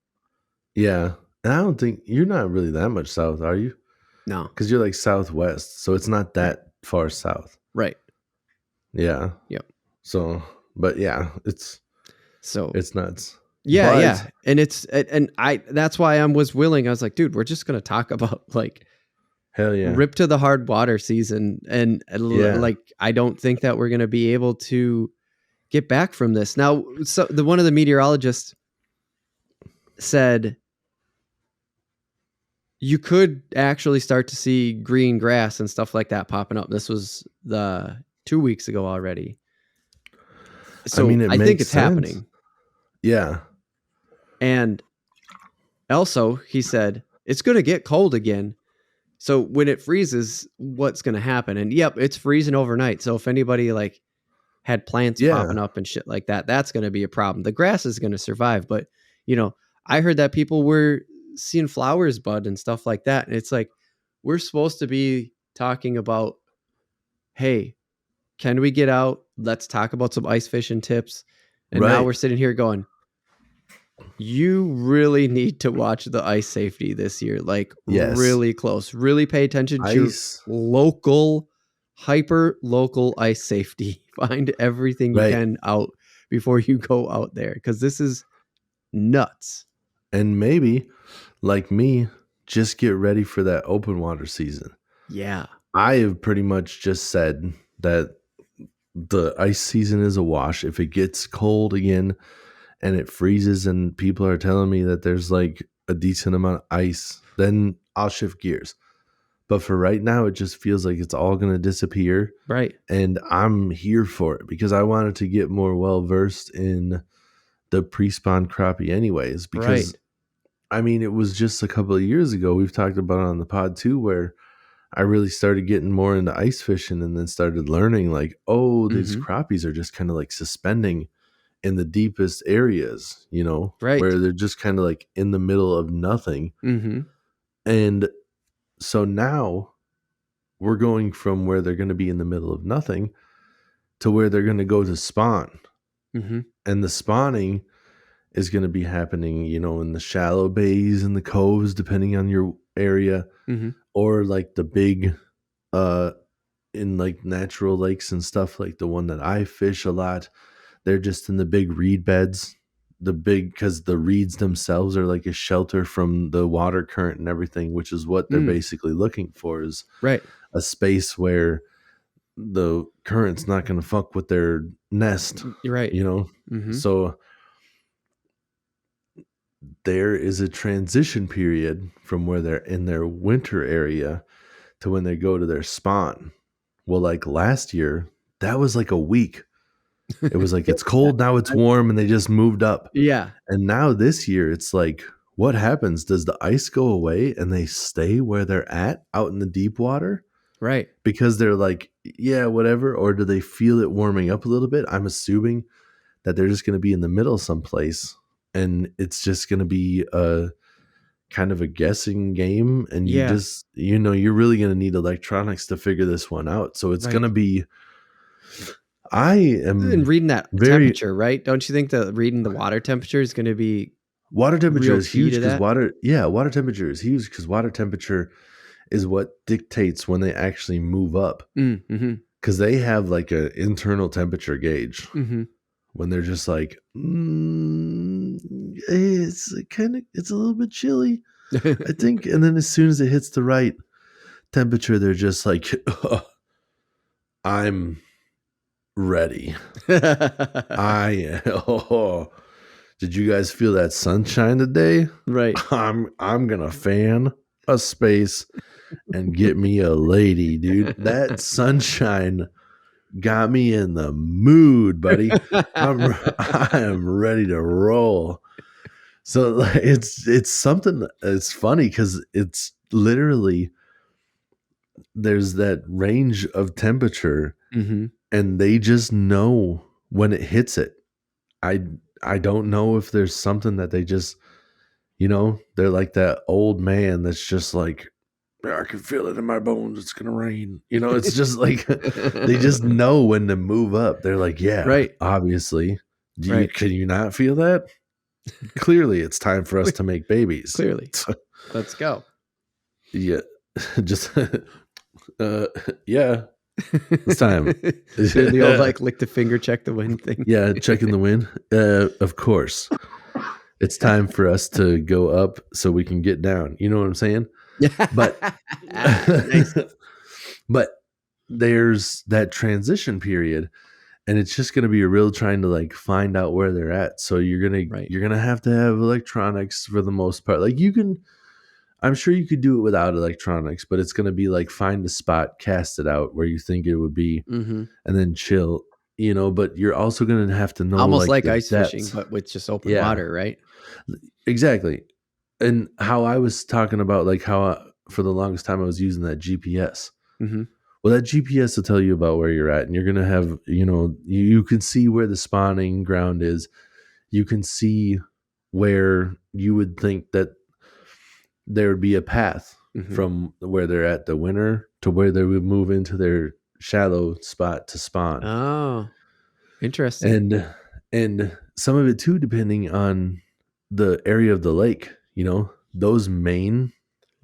Yeah. And I don't think you're not really that much south, are you? No. Because you're like southwest, so it's not that far south. Right. Yeah. Yep. So, but yeah, it's nuts. Yeah, But yeah. And that's why was willing. I was like, dude, we're just going to talk about like hell yeah. rip to the hard water season. And like, I don't think that we're going to be able to get back from this. Now, so one of the meteorologists said you could actually start to see green grass and stuff like that popping up. This was 2 weeks ago already. So I mean, I think it's happening. Yeah. And also, he said, it's going to get cold again. So when it freezes, what's going to happen? And yep, it's freezing overnight. So if anybody like had plants popping up and shit like that, that's going to be a problem. The grass is going to survive. But, I heard that people were seeing flowers bud and stuff like that. And it's like, we're supposed to be talking about, hey, can we get out? Let's talk about some ice fishing tips. And now we're sitting here going, you really need to watch the ice safety this year. Like really close, really pay attention to local, hyper local ice safety. Find everything you can out before you go out there. Cause this is nuts. And maybe like me, just get ready for that open water season. Yeah. I have pretty much just said that the ice season is a wash. If it gets cold again and it freezes and people are telling me that there's like a decent amount of ice, then I'll shift gears. But for right now, it just feels like it's all going to disappear. Right. And I'm here for it because I wanted to get more well-versed in the pre-spawn crappie anyways. Because, I mean, it was just a couple of years ago. We've talked about it on the pod too, where I really started getting more into ice fishing and then started learning like, oh, these crappies are just kind of like suspending in the deepest areas, where they're just kind of like in the middle of nothing. And so now we're going from where they're going to be in the middle of nothing to where they're going to go to spawn. And the spawning is going to be happening, in the shallow bays and the coves, depending on your area, or like the big, in like natural lakes and stuff, like the one that I fish a lot. They're just in the big reed beds, because the reeds themselves are like a shelter from the water current and everything, which is what they're basically looking for, is a space where the current's not going to fuck with their nest. So there is a transition period from where they're in their winter area to when they go to their spawn. Well, like last year, that was like a week. It was like, it's cold, now it's warm, and they just moved up. Yeah. And now this year, it's like, what happens? Does the ice go away and they stay where they're at out in the deep water? Right. Because they're like, yeah, whatever. Or do they feel it warming up a little bit? I'm assuming that they're just going to be in the middle someplace. And it's just going to be a kind of a guessing game. And you just, you're really going to need electronics to figure this one out. So it's going to be, and reading that temperature, right? Don't you think that reading the water temperature is going to be water temperature is huge because water temperature is huge because water temperature is what dictates when they actually move up. Because they have like an internal temperature gauge when they're just like, it's a little bit chilly, I think. And then as soon as it hits the right temperature, they're just like, I'm ready. Did you guys feel that sunshine today? Right. I'm gonna fan a space and get me a lady, dude. That sunshine got me in the mood, buddy. I am ready to roll. So it's something. It's funny because it's literally there's that range of temperature, and they just know when it hits it. I don't know if there's something that they just, they're like that old man that's just like, I can feel it in my bones. It's going to rain. It's just like, they just know when to move up. They're like, yeah, obviously. Can you not feel that? clearly it's time for us to make babies. Clearly. Let's go. Yeah. Just yeah, it's time. The old like lick the finger, check the wind thing. Yeah, checking the wind. Of course. It's time for us to go up so we can get down. You know what I'm saying? But Nice. but there's that transition period, and it's just going to be a real trying to like find out where they're at. So you're gonna have to have electronics for the most part. Like I'm sure you could do it without electronics, but it's going to be like find a spot, cast it out where you think it would be, and then chill. But you're also going to have to know almost like the ice depths. fishing, but with just open water, right? Exactly. And how I was talking about like how for the longest time I was using that GPS. Mm-hmm. Well, that GPS will tell you about where you're at, and you're going to have, you can see where the spawning ground is. You can see where you would think that there would be a path from where they're at the winter to where they would move into their shallow spot to spawn. Oh, interesting. And some of it too, depending on the area of the lake, those main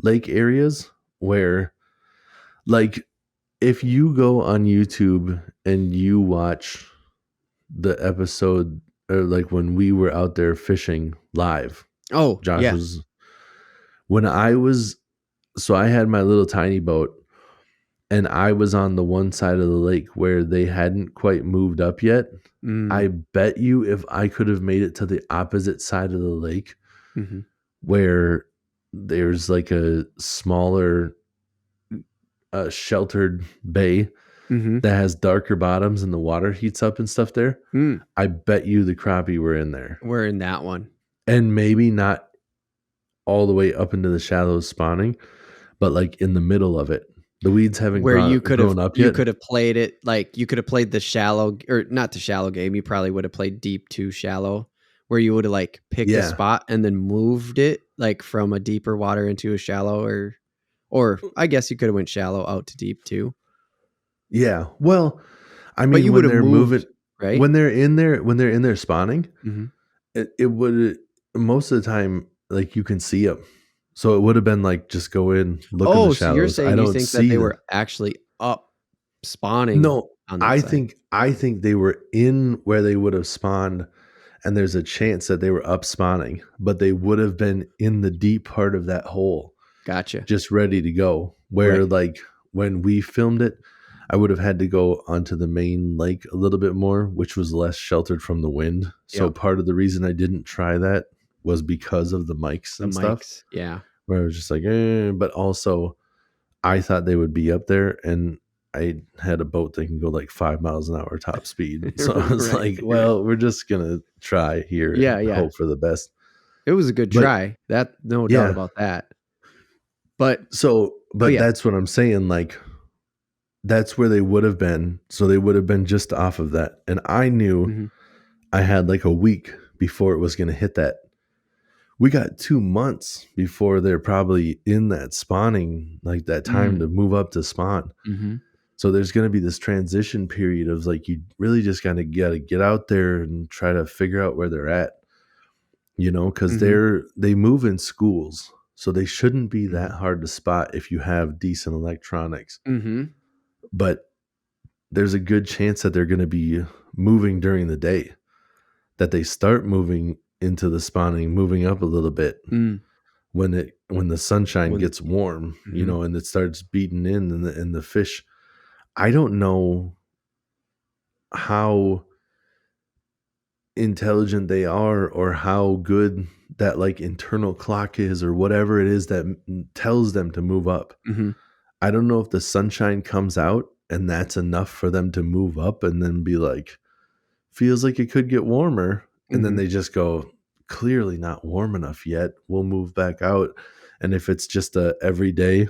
lake areas where, like, if you go on YouTube and you watch the episode or like when we were out there fishing live. Oh, Josh was when I had my little tiny boat and I was on the one side of the lake where they hadn't quite moved up yet. I bet you if I could have made it to the opposite side of the lake where there's like a smaller sheltered bay that has darker bottoms and the water heats up and stuff there. I bet you the crappie were in there. We're in that one. And maybe not all the way up into the shallows spawning, but like in the middle of it. The weeds haven't where you could have up yet. You could have played it like you could have played the shallow or not the shallow game. You probably would have played deep to shallow, where you would have like picked a spot and then moved it like from a deeper water into a shallow, or I guess you could have went shallow out to deep too. Yeah, well, I mean, but you when would have moved, moving, right? When they're in there spawning, it would most of the time like you can see them. So it would have been like just go in, look in the shallows. So you're saying you think that they were actually up spawning? No, I side. think they were in where they would have spawned, and there's a chance that they were up spawning, but they would have been in the deep part of that hole. Gotcha. Just ready to go. Where like when we filmed it, I would have had to go onto the main lake a little bit more, which was less sheltered from the wind. So part of the reason I didn't try that was because of the mics and stuff. Yeah. Where I was just like, but also I thought they would be up there, and I had a boat that can go like 5 miles an hour top speed. So I was like, well, we're just going to try here and hope for the best. It was a good try. That no doubt about that. But that's what I'm saying. Like, that's where they would have been. So they would have been just off of that. And I knew I had like a week before it was going to hit that. We got 2 months before they're probably in that spawning, like that time to move up to spawn. So there's going to be this transition period of like, you really just gotta get out there and try to figure out where they're at, because they move in schools. So they shouldn't be that hard to spot if you have decent electronics. But there's a good chance that they're going to be moving during the day, that they start moving into the spawning, moving up a little bit when the sunshine gets warm, and it starts beating in and the fish. I don't know how intelligent they are or how good that like internal clock is or whatever it is that tells them to move up. I don't know if the sunshine comes out and that's enough for them to move up and then be like, feels like it could get warmer. And then they just go, clearly not warm enough yet. We'll move back out. And if it's just a everyday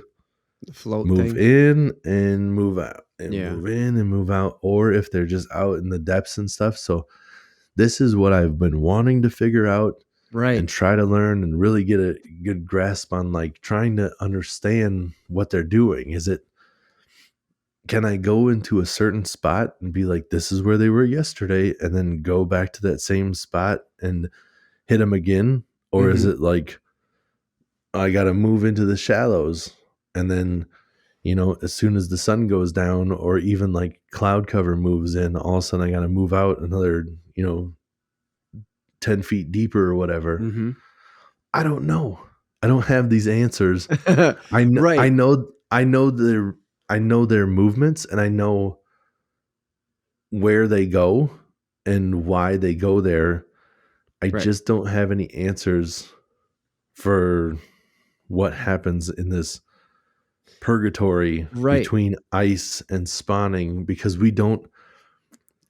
float move thing. in and move out and move in and move out, or if they're just out in the depths and stuff. So this is what I've been wanting to figure out. Right. And try to learn and really get a good grasp on like trying to understand what they're doing. Can I go into a certain spot and be like, this is where they were yesterday, and then go back to that same spot and hit them again? Or is Mhm. it like, I got to move into the shallows, and then, as soon as the sun goes down, or even like cloud cover moves in, all of a sudden I got to move out another, 10 feet deeper or whatever. Mhm. I don't know. I don't have these answers. I know, I Right. know, I know their movements, and I know where they go and why they go there. I Right. just don't have any answers for what happens in this purgatory Right. between ice and spawning, because we don't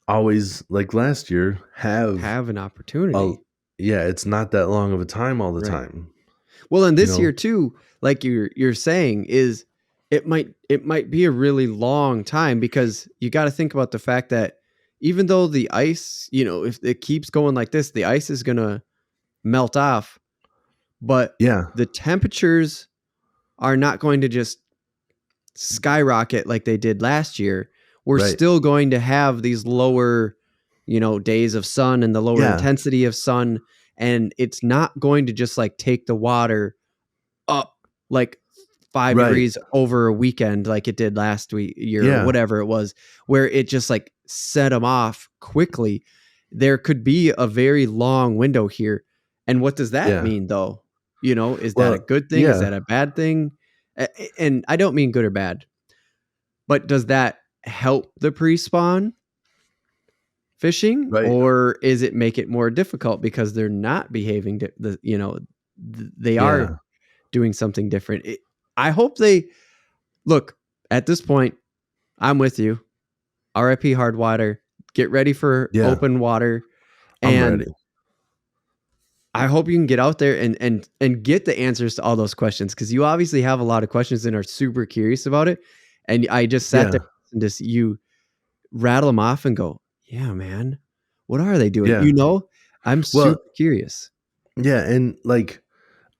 always, like last year, have Have an a opportunity. yeah, it's not that long of a time all the Right. time. Well, and You this know? year too, like you're saying, is it might be a really long time, because you got to think about the fact that even though the ice, if it keeps going like this, the ice is gonna melt off, but Yeah, the temperatures are not going to just skyrocket like they did last year. We're right. still going to have these lower, days of sun and the lower Yeah, intensity of sun, and it's not going to just like take the water up like 5 right. degrees over a weekend like it did last year or Yeah, whatever it was, where it just like set them off quickly. There could be a very long window here. And what does that yeah. mean though? Is that a Well, good thing? Is yeah, that a bad thing? And I don't mean good or bad, but does that help the pre-spawn fishing, right. or is it make it more difficult because they're not behaving they are Yeah, doing something different? I hope they look at this point. I'm with you. R.I.P. hard water. Get ready for yeah. open water, I'm ready. and I hope you can get out there and get the answers to all those questions, because you obviously have a lot of questions and are super curious about it. And I just sat there Yeah, and just you rattle them off and go, yeah, man, what are they doing? yeah. I'm Well, super curious. yeah, and like,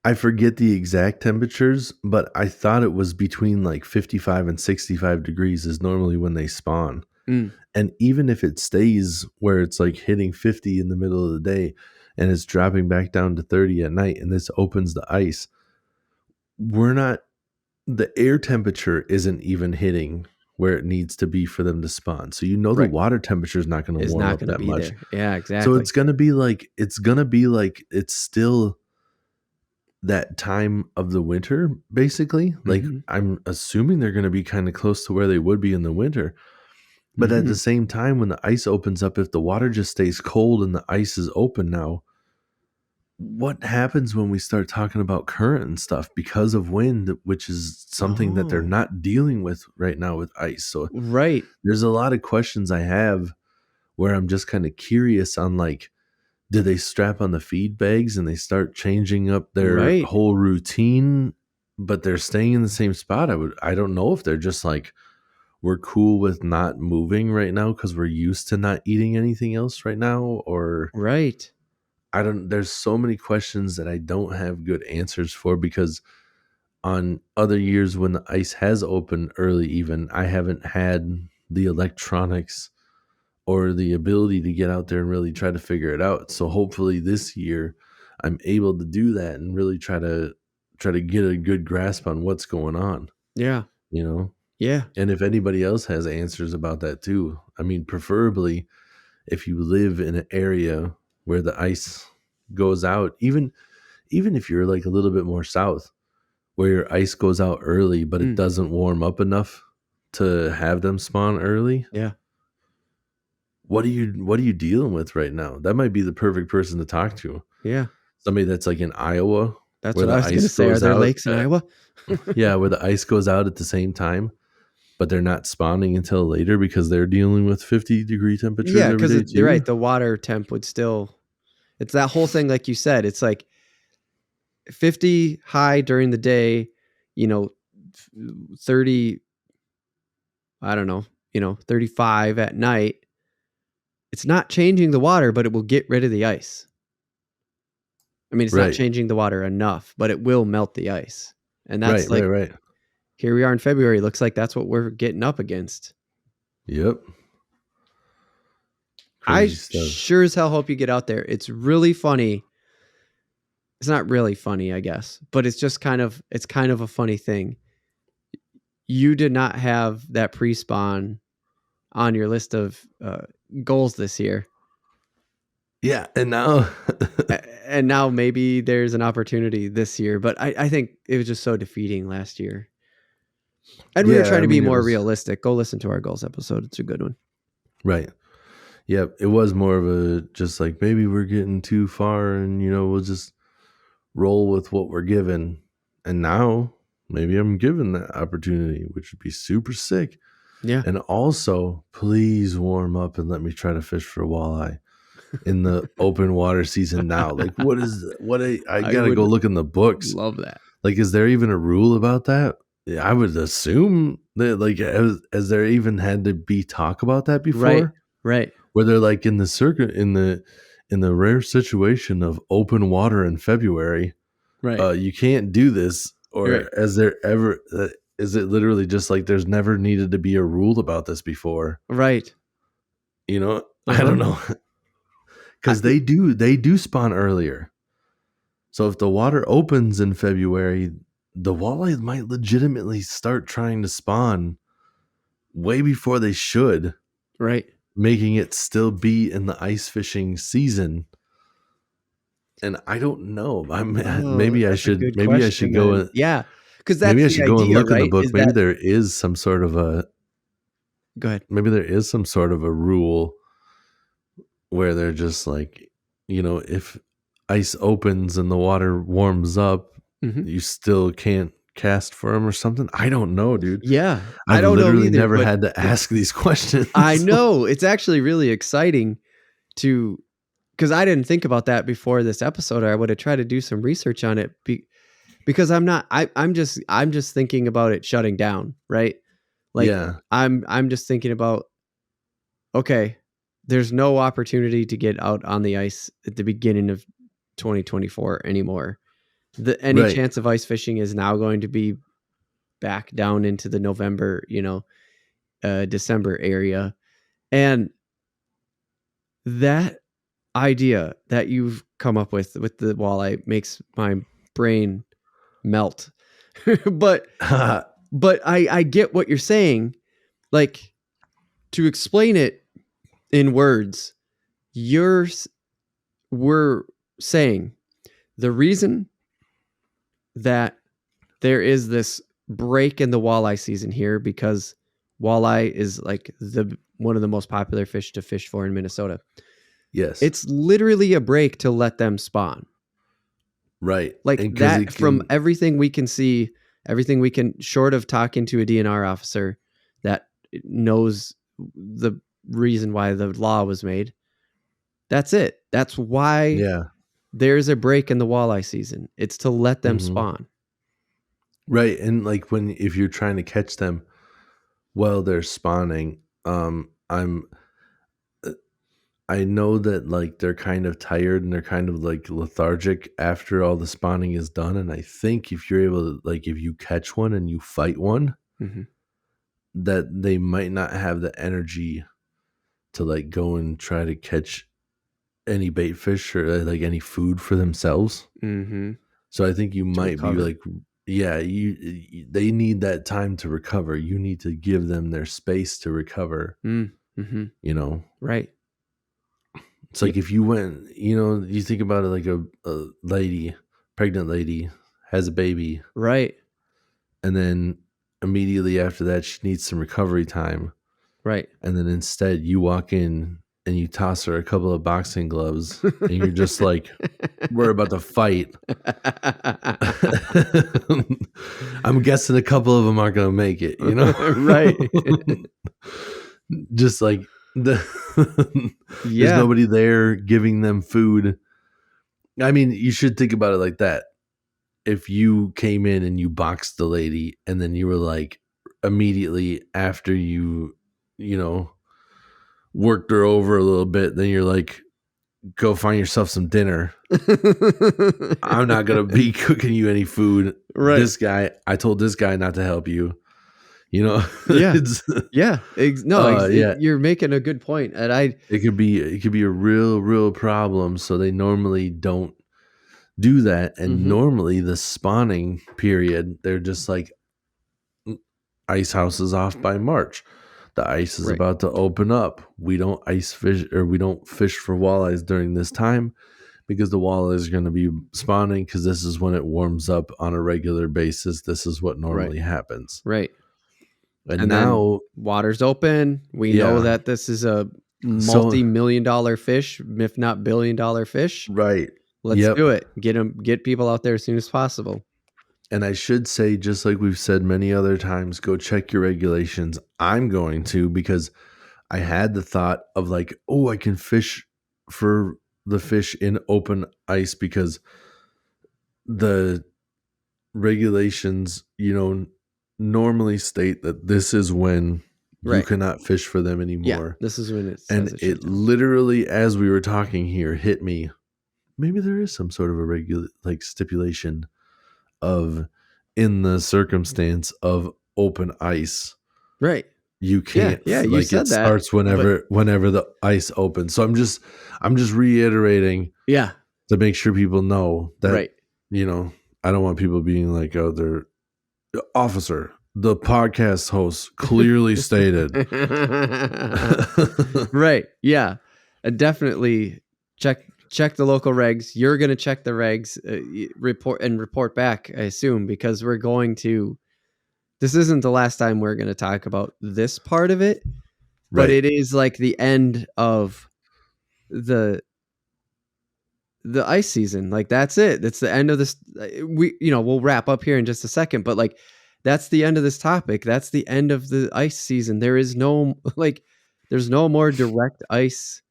I forget the exact temperatures, but I thought it was between like 55 and 65 degrees is normally when they spawn. Mm, And even if it stays where it's like hitting 50 in the middle of the day and it's dropping back down to 30 at night, and this opens the ice, we're not, the air temperature isn't even hitting where it needs to be for them to spawn. So the right. water temperature is not going to Is warm not up going to that be much. there. Yeah, So exactly. it's going to be like it's still that time of the winter, basically. Like, Hmm. I'm assuming they're going to be kind of close to where they would be in the winter. But at the Hmm. same time, when the ice opens up, if the water just stays cold and the ice is open now, what happens when we start talking about current and stuff because of wind, which is something that they're Oh, not dealing with right now with ice? So right. there's a lot of questions I have where I'm just kind of curious on, like, do they strap on the feed bags and they start changing up their Right. whole routine, but they're staying in the same spot? I don't know if they're just like, we're cool with not moving right now because we're used to not eating anything else right now, or Right. I don't, there's so many questions that I don't have good answers for, because on other years when the ice has opened early, even, I haven't had the electronics or the ability to get out there and really try to figure it out. So hopefully this year I'm able to do that and really try to get a good grasp on what's going on, Yeah. you know? Yeah. And if anybody else has answers about that too. I mean, preferably if you live in an area where the ice goes out, even if you're like a little bit more south, where your ice goes out early but it Mm, doesn't warm up enough to have them spawn early. yeah. What are you dealing with right now? That might be the perfect person to talk to. Yeah. Somebody that's like in Iowa That's where what I the was going ice to say. Are goes there out. lakes in Iowa? Yeah, where the ice goes out at the same time, but they're not spawning until later because they're dealing with 50-degree temperatures Yeah, every because day you're right. too. The water temp would still. It's that whole thing, like you said. It's like 50 high during the day, you know, 30. I don't know, 35 at night. It's not changing the water, but it will get rid of the ice. I mean, it's not Right. changing the water enough, but it will melt the ice. And Right, that's right, like, right. here we are in February. Looks like that's what we're getting up against. Yep. I Crazy stuff. sure as hell hope you get out there. It's really funny it's not really funny, I guess, but it's just kind of a funny thing. You did not have that pre-spawn on your list of goals this year. Yeah, and now and now maybe there's an opportunity this year, but I think it was just so defeating last year. And we were trying to be more realistic. Go listen to our goals episode. It's a good one. Right. Yeah, it was more of a just like maybe we're getting too far and we'll just roll with what we're given. And now maybe I'm given that opportunity, which would be super sick. Yeah. And also, please warm up and let me try to fish for walleye in the open water season now. Like I gotta go look in the books. Love that. Like, is there even a rule about that? I would assume that like as there even had to be talk about that before. Right. Where they're like in the circuit in the rare situation of open water in February. Right. You can't do this. Or as there ever is it literally just like there's never needed to be a rule about this before? Right. I don't know. Because they do spawn earlier. So if the water opens in February, the walleye might legitimately start trying to spawn way before they should. Right. Making it still be in the ice fishing season. And I don't know. Maybe I should go. Yeah. Because that's maybe I should go and look in the book. Maybe there is some sort of a. Go ahead. Maybe there is some sort of a rule where they're just like, if ice opens and the water warms up, you still can't cast for them or something. I don't know, dude. Yeah. I don't know either, never had to ask these questions. I know. It's actually really exciting because I didn't think about that before this episode, or I would have tried to do some research on it because I'm just thinking about it shutting down. Right. Like I'm just thinking about, okay, there's no opportunity to get out on the ice at the beginning of 2024 anymore. Any chance of ice fishing is now going to be back down into the November, December area. And that idea that you've come up with the walleye makes my brain melt. but I get what you're saying. Like, to explain it in words, we're saying the reason that there is this break in the walleye season here, because walleye is like one of the most popular fish to fish for in Minnesota. Yes. It's literally a break to let them spawn. Right. Like that, from everything we can see, everything we can, short of talking to a DNR officer that knows the reason why the law was made. That's it. That's why there's a break in the walleye season. It's to let them spawn. Right. And like if you're trying to catch them while they're spawning, I know that like they're kind of tired and they're kind of like lethargic after all the spawning is done. And I think if you're able to, like, if you catch one and you fight one, that they might not have the energy to like go and try to catch any bait fish or like any food for themselves. So I think you might be like, they need that time to recover. You need to give them their space to recover. Right. It's like if you went, you think about it like a pregnant lady has a baby. Right. And then immediately after that, she needs some recovery time. Right. And then instead you walk in and you toss her a couple of boxing gloves and you're just like, we're about to fight. I'm guessing a couple of them aren't going to make it, Right. Just like there's nobody there giving them food. I mean, you should think about it like that. If you came in and you boxed the lady and then you were like, immediately after you worked her over a little bit, then you're like, go find yourself some dinner. I'm not going to be cooking you any food. Right. I told this guy not to help you. You're making a good point. And it could be a real problem. So they normally don't do that. And normally the spawning period, they're just like ice houses off by March. The ice is about to open up. We don't ice fish, or we don't fish for walleyes during this time because the walleyes are going to be spawning, because this is when it warms up on a regular basis. This is what normally happens. Right. And now water's open. We know that this is a multi-million-dollar fish, if not billion-dollar fish. Right. Let's do it. Get people out there as soon as possible. And I should say, just like we've said many other times, go check your regulations. I'm going to, because I had the thought of like, oh, I can fish for the fish in open ice because the regulations, normally state that this is when you cannot fish for them anymore. Yeah, this is when it says and it literally, as we were talking here, hit me. Maybe there is some sort of a regular stipulation of, in the circumstance of open ice, right? You can't. Yeah, you said it starts whenever the ice opens. So I'm just reiterating. Yeah. To make sure people know that. I don't want people being like, oh, they're officer. The podcast host clearly stated. Right. Yeah. Definitely check the local regs. You're going to check the regs, report back, I assume, because this isn't the last time we're going to talk about this part of it, but it is like the end of the ice season. Like, that's it. That's the end of this. We'll wrap up here in just a second, but like, that's the end of this topic. That's the end of the ice season. There is there's no more direct ice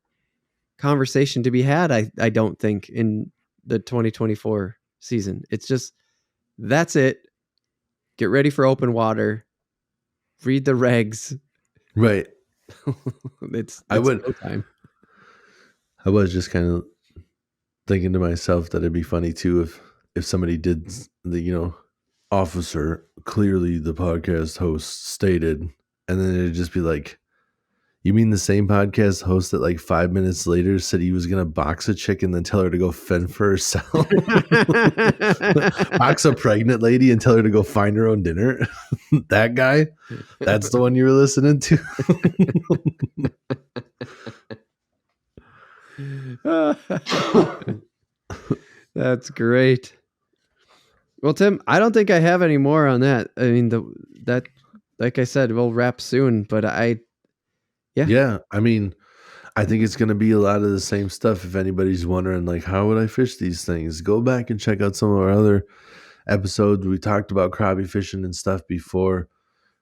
conversation to be had. I don't think, in the 2024 season. It's just, that's it. Get ready for open water. Read the regs. Right. It's time. I was just kind of thinking to myself that it'd be funny too if somebody did the officer, clearly the podcast host stated, and then it'd just be like, you mean the same podcast host that like 5 minutes later said he was gonna box a chick and then tell her to go fend for herself? Box a pregnant lady and tell her to go find her own dinner? That guy? That's the one you were listening to? That's great. Well, Tim, I don't think I have any more on that. I mean, that like I said, we'll wrap soon, but yeah, I mean, I think it's going to be a lot of the same stuff. If anybody's wondering, like, how would I fish these things? Go back and check out some of our other episodes. We talked about crappie fishing and stuff before.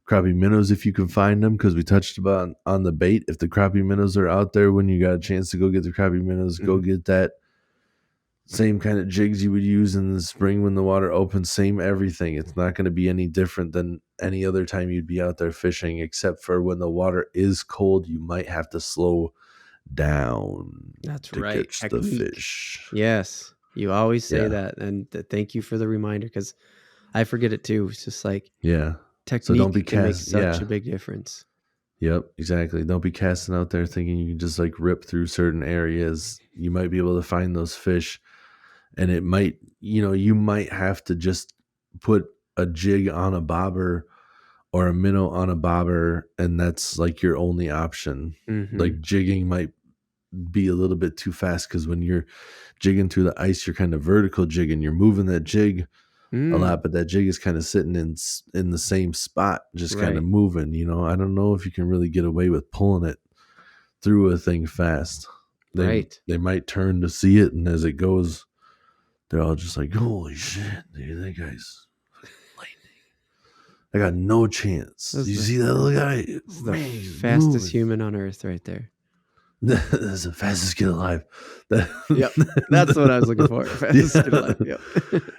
Crappie minnows, if you can find them, because we touched about on the bait. If the crappie minnows are out there when you got a chance to go get the crappie minnows, go get that. Same kind of jigs you would use in the spring when the water opens. Same everything. It's not going to be any different than any other time you'd be out there fishing, except for when the water is cold, you might have to slow down. That's to right. Catch the fish. Yes, you always say that, and thank you for the reminder, because I forget it too. It's just like technique, so don't be can make such a big difference. Yep, exactly. Don't be casting out there thinking you can just like rip through certain areas. You might be able to find those fish, and it might, you might have to just put a jig on a bobber or a minnow on a bobber, and that's like your only option. Like jigging might be a little bit too fast, because when you're jigging through the ice, you're kind of vertical jigging. You're moving that jig a lot, but that jig is kind of sitting in the same spot, just kind of moving. I don't know if you can really get away with pulling it through a thing fast. They might turn to see it, and as it goes, they're all just like, holy shit, dude, that guy's lightning. I got no chance. You see that little guy? The fastest human on earth right there. That's the fastest kid alive. Yep, that's what I was looking for. Fastest kid alive. Yep.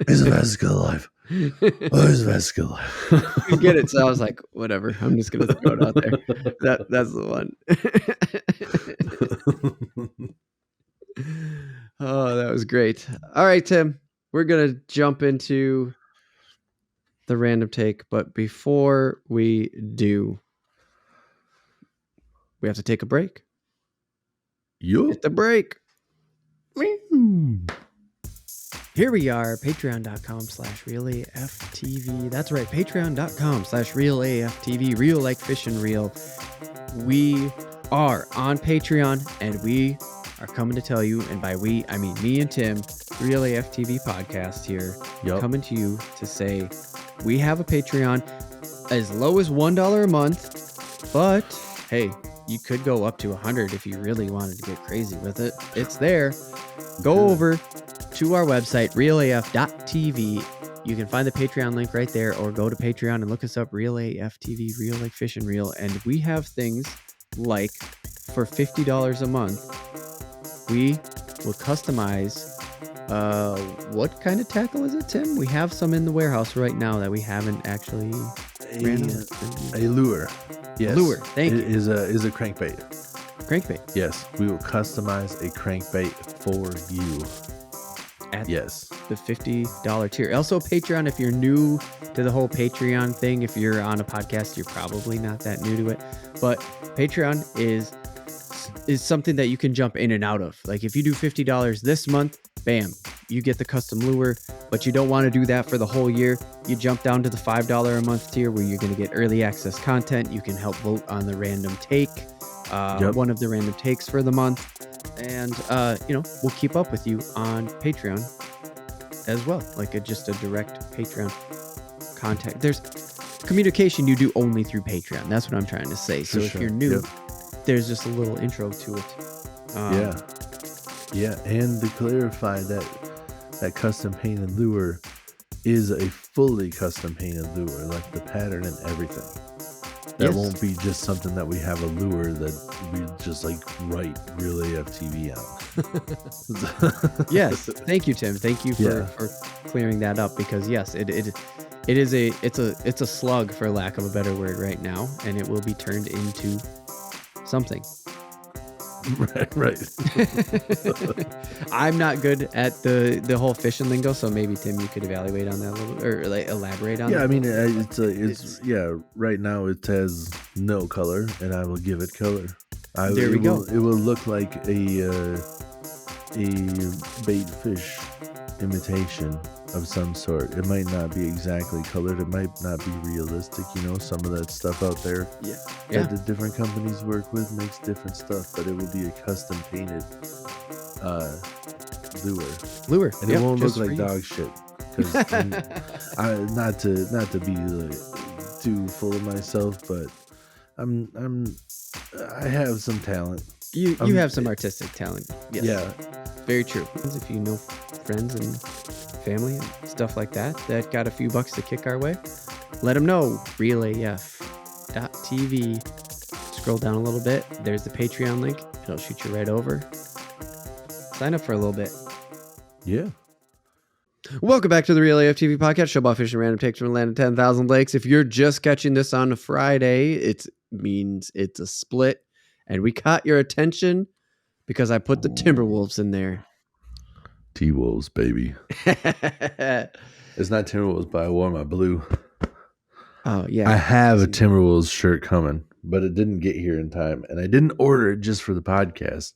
He's the fastest kid alive. Oh, he's the fastest kid alive. You get it. So I was like, whatever. I'm just gonna throw it out there. That's the one. Oh, that was great. All right, Tim. We're gonna jump into the random take, but before we do, we have to take a break. Hit the break. Here we are, patreon.com/realaftv. That's right, patreon.com/realaftv. Real like fish and reel. We are on Patreon, and we are coming to tell you, and by we, I mean me and Tim, Real AFTV podcast here, coming to you to say we have a Patreon as low as $1 a month, but hey, you could go up to $100 if you really wanted to get crazy with it. It's there. Go over to our website, realaf.tv. You can find the Patreon link right there, or go to Patreon and look us up, Real AFTV, Real Like Fish and Reel. And we have things like, for $50 a month, we will customize, what kind of tackle is it, Tim? We have some in the warehouse right now that we haven't actually ran on. A lure. Yes. Lure, thank you. It is a crankbait. Crankbait. Yes, we will customize a crankbait for you. At yes. the $50 tier. Also, Patreon, if you're new to the whole Patreon thing, if you're on a podcast, you're probably not that new to it. But Patreon is something that you can jump in and out of. Like if you do $50 this month, bam, you get the custom lure, but you don't want to do that for the whole year. You jump down to the $5 a month tier where you're going to get early access content. You can help vote on the random take, one of the random takes for the month. And, we'll keep up with you on Patreon as well. Like just a direct Patreon contact. There's communication you do only through Patreon. That's what I'm trying to say. So if you're new, there's just a little intro to it. Yeah. And to clarify that custom painted lure is a fully custom painted lure, like the pattern and everything. That won't be just something that we have a lure that we just like write Real AFTV on. Yes. Thank you, Tim. Thank you for clearing that up, because yes, it's a slug, for lack of a better word, right now, and it will be turned into something. Right. I'm not good at the whole fishing lingo, so maybe Tim, you could evaluate on that a little, or like elaborate on. Yeah, I mean, it's right now it has no color, and I will give it color. There we go. It will look like a bait fish imitation of some sort. It might not be exactly colored. It might not be realistic. Some of that stuff out there that the different companies work with makes different stuff, but it will be a custom painted lure, and it won't look like dog shit. Because not to be like, too full of myself, but I have some talent. You have some artistic talent. Yes. Yeah, very true. If you know friends and family and stuff like that got a few bucks to kick our way, let them know. realaf.tv. Scroll down a little bit, there's the Patreon link. It'll shoot you right over. Sign up for a little bit. Welcome back to the Real AFTV podcast, show about fishing random takes from the land of 10,000 lakes. If you're just catching this on a Friday, it means it's a split, and we caught your attention because I put the Timberwolves in there. T-Wolves, baby. It's not Timberwolves, but I wore my blue. Oh, yeah. I have a Timberwolves shirt coming, but it didn't get here in time. And I didn't order it just for the podcast.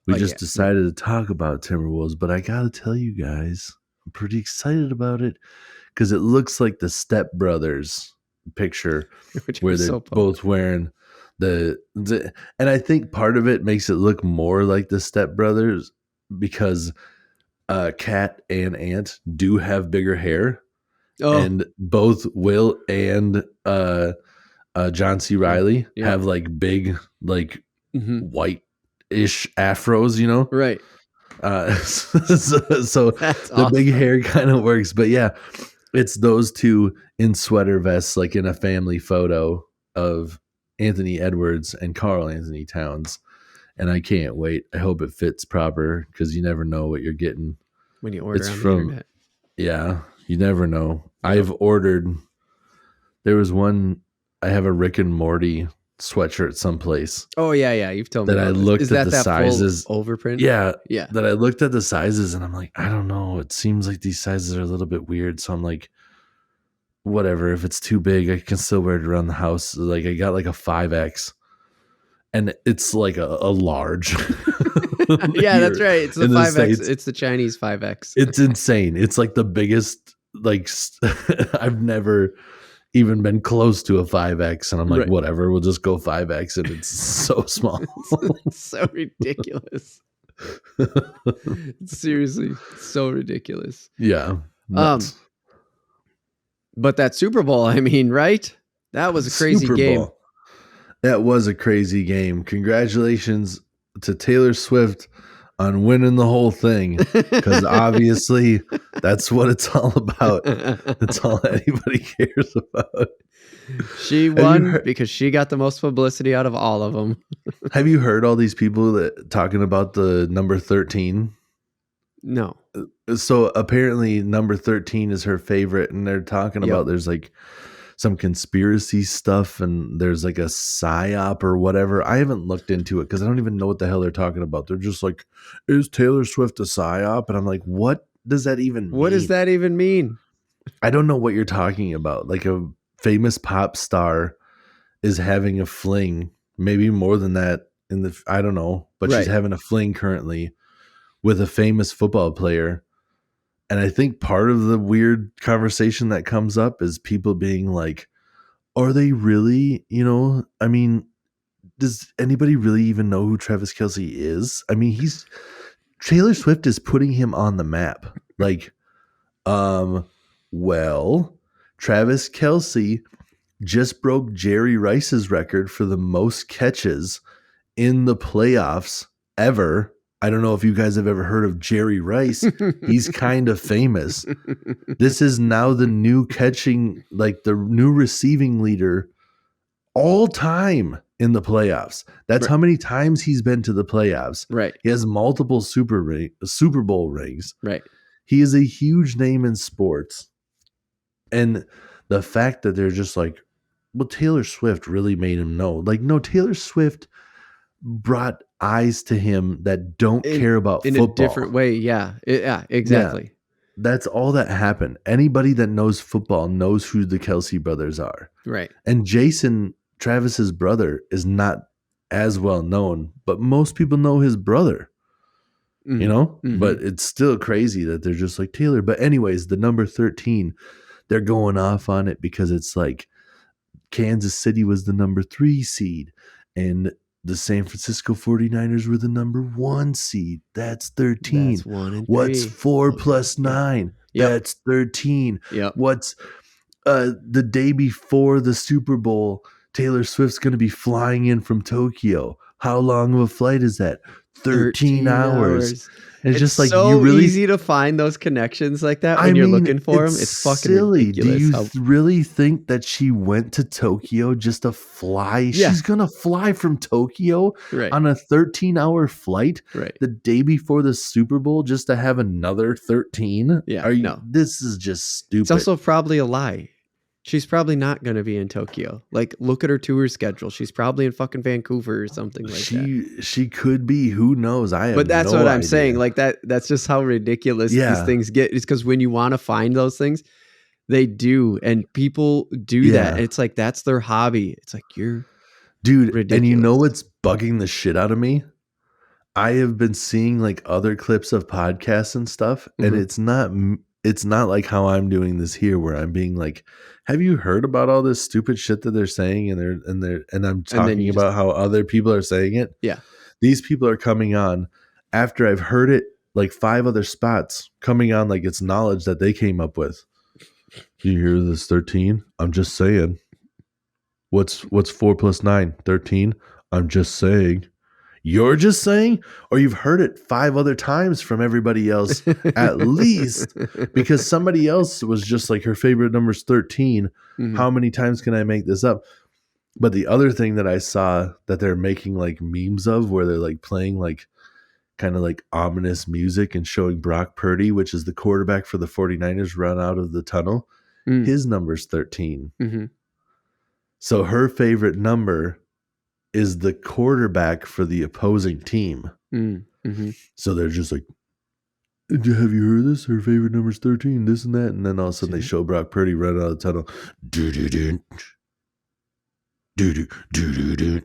We decided to talk about Timberwolves, but I got to tell you guys, I'm pretty excited about it because it looks like the Step Brothers picture where they're both wearing the and I think part of it makes it look more like the Step Brothers because Cat and Ant do have bigger hair, and both Will and John C. Reilly have like big, like white-ish afros, right? So the big hair kind of works, but yeah, it's those two in sweater vests, like in a family photo of Anthony Edwards and Karl Anthony Towns. And I can't wait. I hope it fits proper because you never know what you're getting when you order on the internet. Yeah, you never know. I've ordered. There was one. I have a Rick and Morty sweatshirt someplace. Oh yeah. You've told me that. I looked at the sizes. Full overprint. Yeah. That I looked at the sizes and I'm like, I don't know. It seems like these sizes are a little bit weird. So I'm like, whatever. If it's too big, I can still wear it around the house. Like I got like a 5X. and it's like a large. Yeah, that's right. It's the in 5X. States. It's the Chinese 5X. It's insane. It's like the biggest. Like I've never even been close to a 5X, and I'm like, Right. whatever, we'll just go 5X, and it's so small. It's so ridiculous. Seriously, so ridiculous. Yeah. Nuts. But that Super Bowl, I mean, right? That was a crazy Super game. Bowl. That was a crazy game. Congratulations to Taylor Swift on winning the whole thing, because obviously that's what it's all about. That's all anybody cares about. She won because she got the most publicity out of all of them. Have you heard all these people that talking about the number 13? No. So apparently number 13 is her favorite, and they're talking about there's like some conspiracy stuff, and there's like a psyop or whatever. I haven't looked into it because I don't even know what the hell they're talking about. They're just like, is Taylor Swift a psyop? And I'm like, what does that even mean? What does that even mean? I don't know what you're talking about. Like a famous pop star is having a fling, maybe more than that I don't know, but she's having a fling currently with a famous football player. And I think part of the weird conversation that comes up is people being like, are they really, I mean, does anybody really even know who Travis Kelce is? I mean, Taylor Swift is putting him on the map. Like, well, Travis Kelce just broke Jerry Rice's record for the most catches in the playoffs ever. I don't know if you guys have ever heard of Jerry Rice. He's kind of famous. This is now the new the new receiving leader all time in the playoffs. That's how many times he's been to the playoffs. Right. He has multiple Super Bowl rings. Right. He is a huge name in sports. And the fact that they're just like, well, Taylor Swift really made him know. Like, no, Taylor Swift brought eyes to him that don't care about football. In a different way. Yeah. Yeah, exactly. Yeah, that's all that happened. Anybody that knows football knows who the Kelce brothers are. Right. And Jason, Travis's brother, is not as well known, but most people know his brother. Mm-hmm. But it's still crazy that they're just like Taylor. But anyways, the number 13, they're going off on it because it's like Kansas City was the number 3 seed, and the San Francisco 49ers were the number 1 seed. That's 13. That's 1 and 3. What's 4 plus 9? Yep. That's 13. Yep. What's the day before the Super Bowl, Taylor Swift's going to be flying in from Tokyo. How long of a flight is that? 13 hours. And it's just like, so you really easy to find those connections like that when you're looking for them. It's fucking silly. ridiculous. Do you really think that she went to Tokyo just to fly? Yeah. She's going to fly from Tokyo on a 13-hour flight the day before the Super Bowl just to have another 13? Yeah. This is just stupid. It's also probably a lie. She's probably not going to be in Tokyo. Like, look at her tour schedule. She's probably in fucking Vancouver or something like that. She could be. Who knows? But that's what I'm saying. Like, that's just how ridiculous these things get. It's because when you want to find those things, they do. And people do that. It's like, that's their hobby. It's like, you're ridiculous. And you know what's bugging the shit out of me? I have been seeing like other clips of podcasts and stuff, and it's not like how I'm doing this here, where I'm being like, have you heard about all this stupid shit that they're saying? And I'm talking about how other people are saying it. Yeah. These people are coming on after I've heard it like 5 other spots, coming on like it's knowledge that they came up with. Do you hear this 13? I'm just saying. What's 4 plus 9? 13? I'm just saying. You're just saying, or you've heard it 5 other times from everybody else, at least, because somebody else was just like, her favorite number is 13. Mm-hmm. How many times can I make this up? But the other thing that I saw that they're making like memes of, where they're like playing like kind of like ominous music and showing Brock Purdy, which is the quarterback for the 49ers, run out of the tunnel. His number's 13. Mm-hmm. So her favorite number is the quarterback for the opposing team. Mm-hmm. So they're just like, have you heard this? Her favorite number is 13, this and that. And then all of a sudden they show Brock Purdy running out of the tunnel. do do do do do, and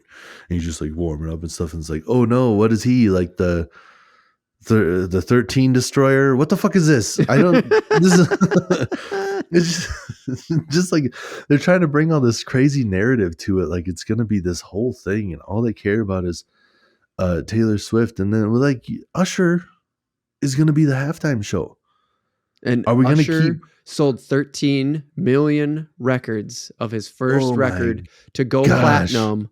he's just like warming up and stuff. And it's like, oh no, what is he like the 13 destroyer? What the fuck is this? I don't. This is it's just like they're trying to bring all this crazy narrative to it, like it's gonna be this whole thing, and all they care about is Taylor Swift, and then we're like, Usher is gonna be the halftime show. And are we Usher gonna keep sold 13 million records of his first record to go platinum.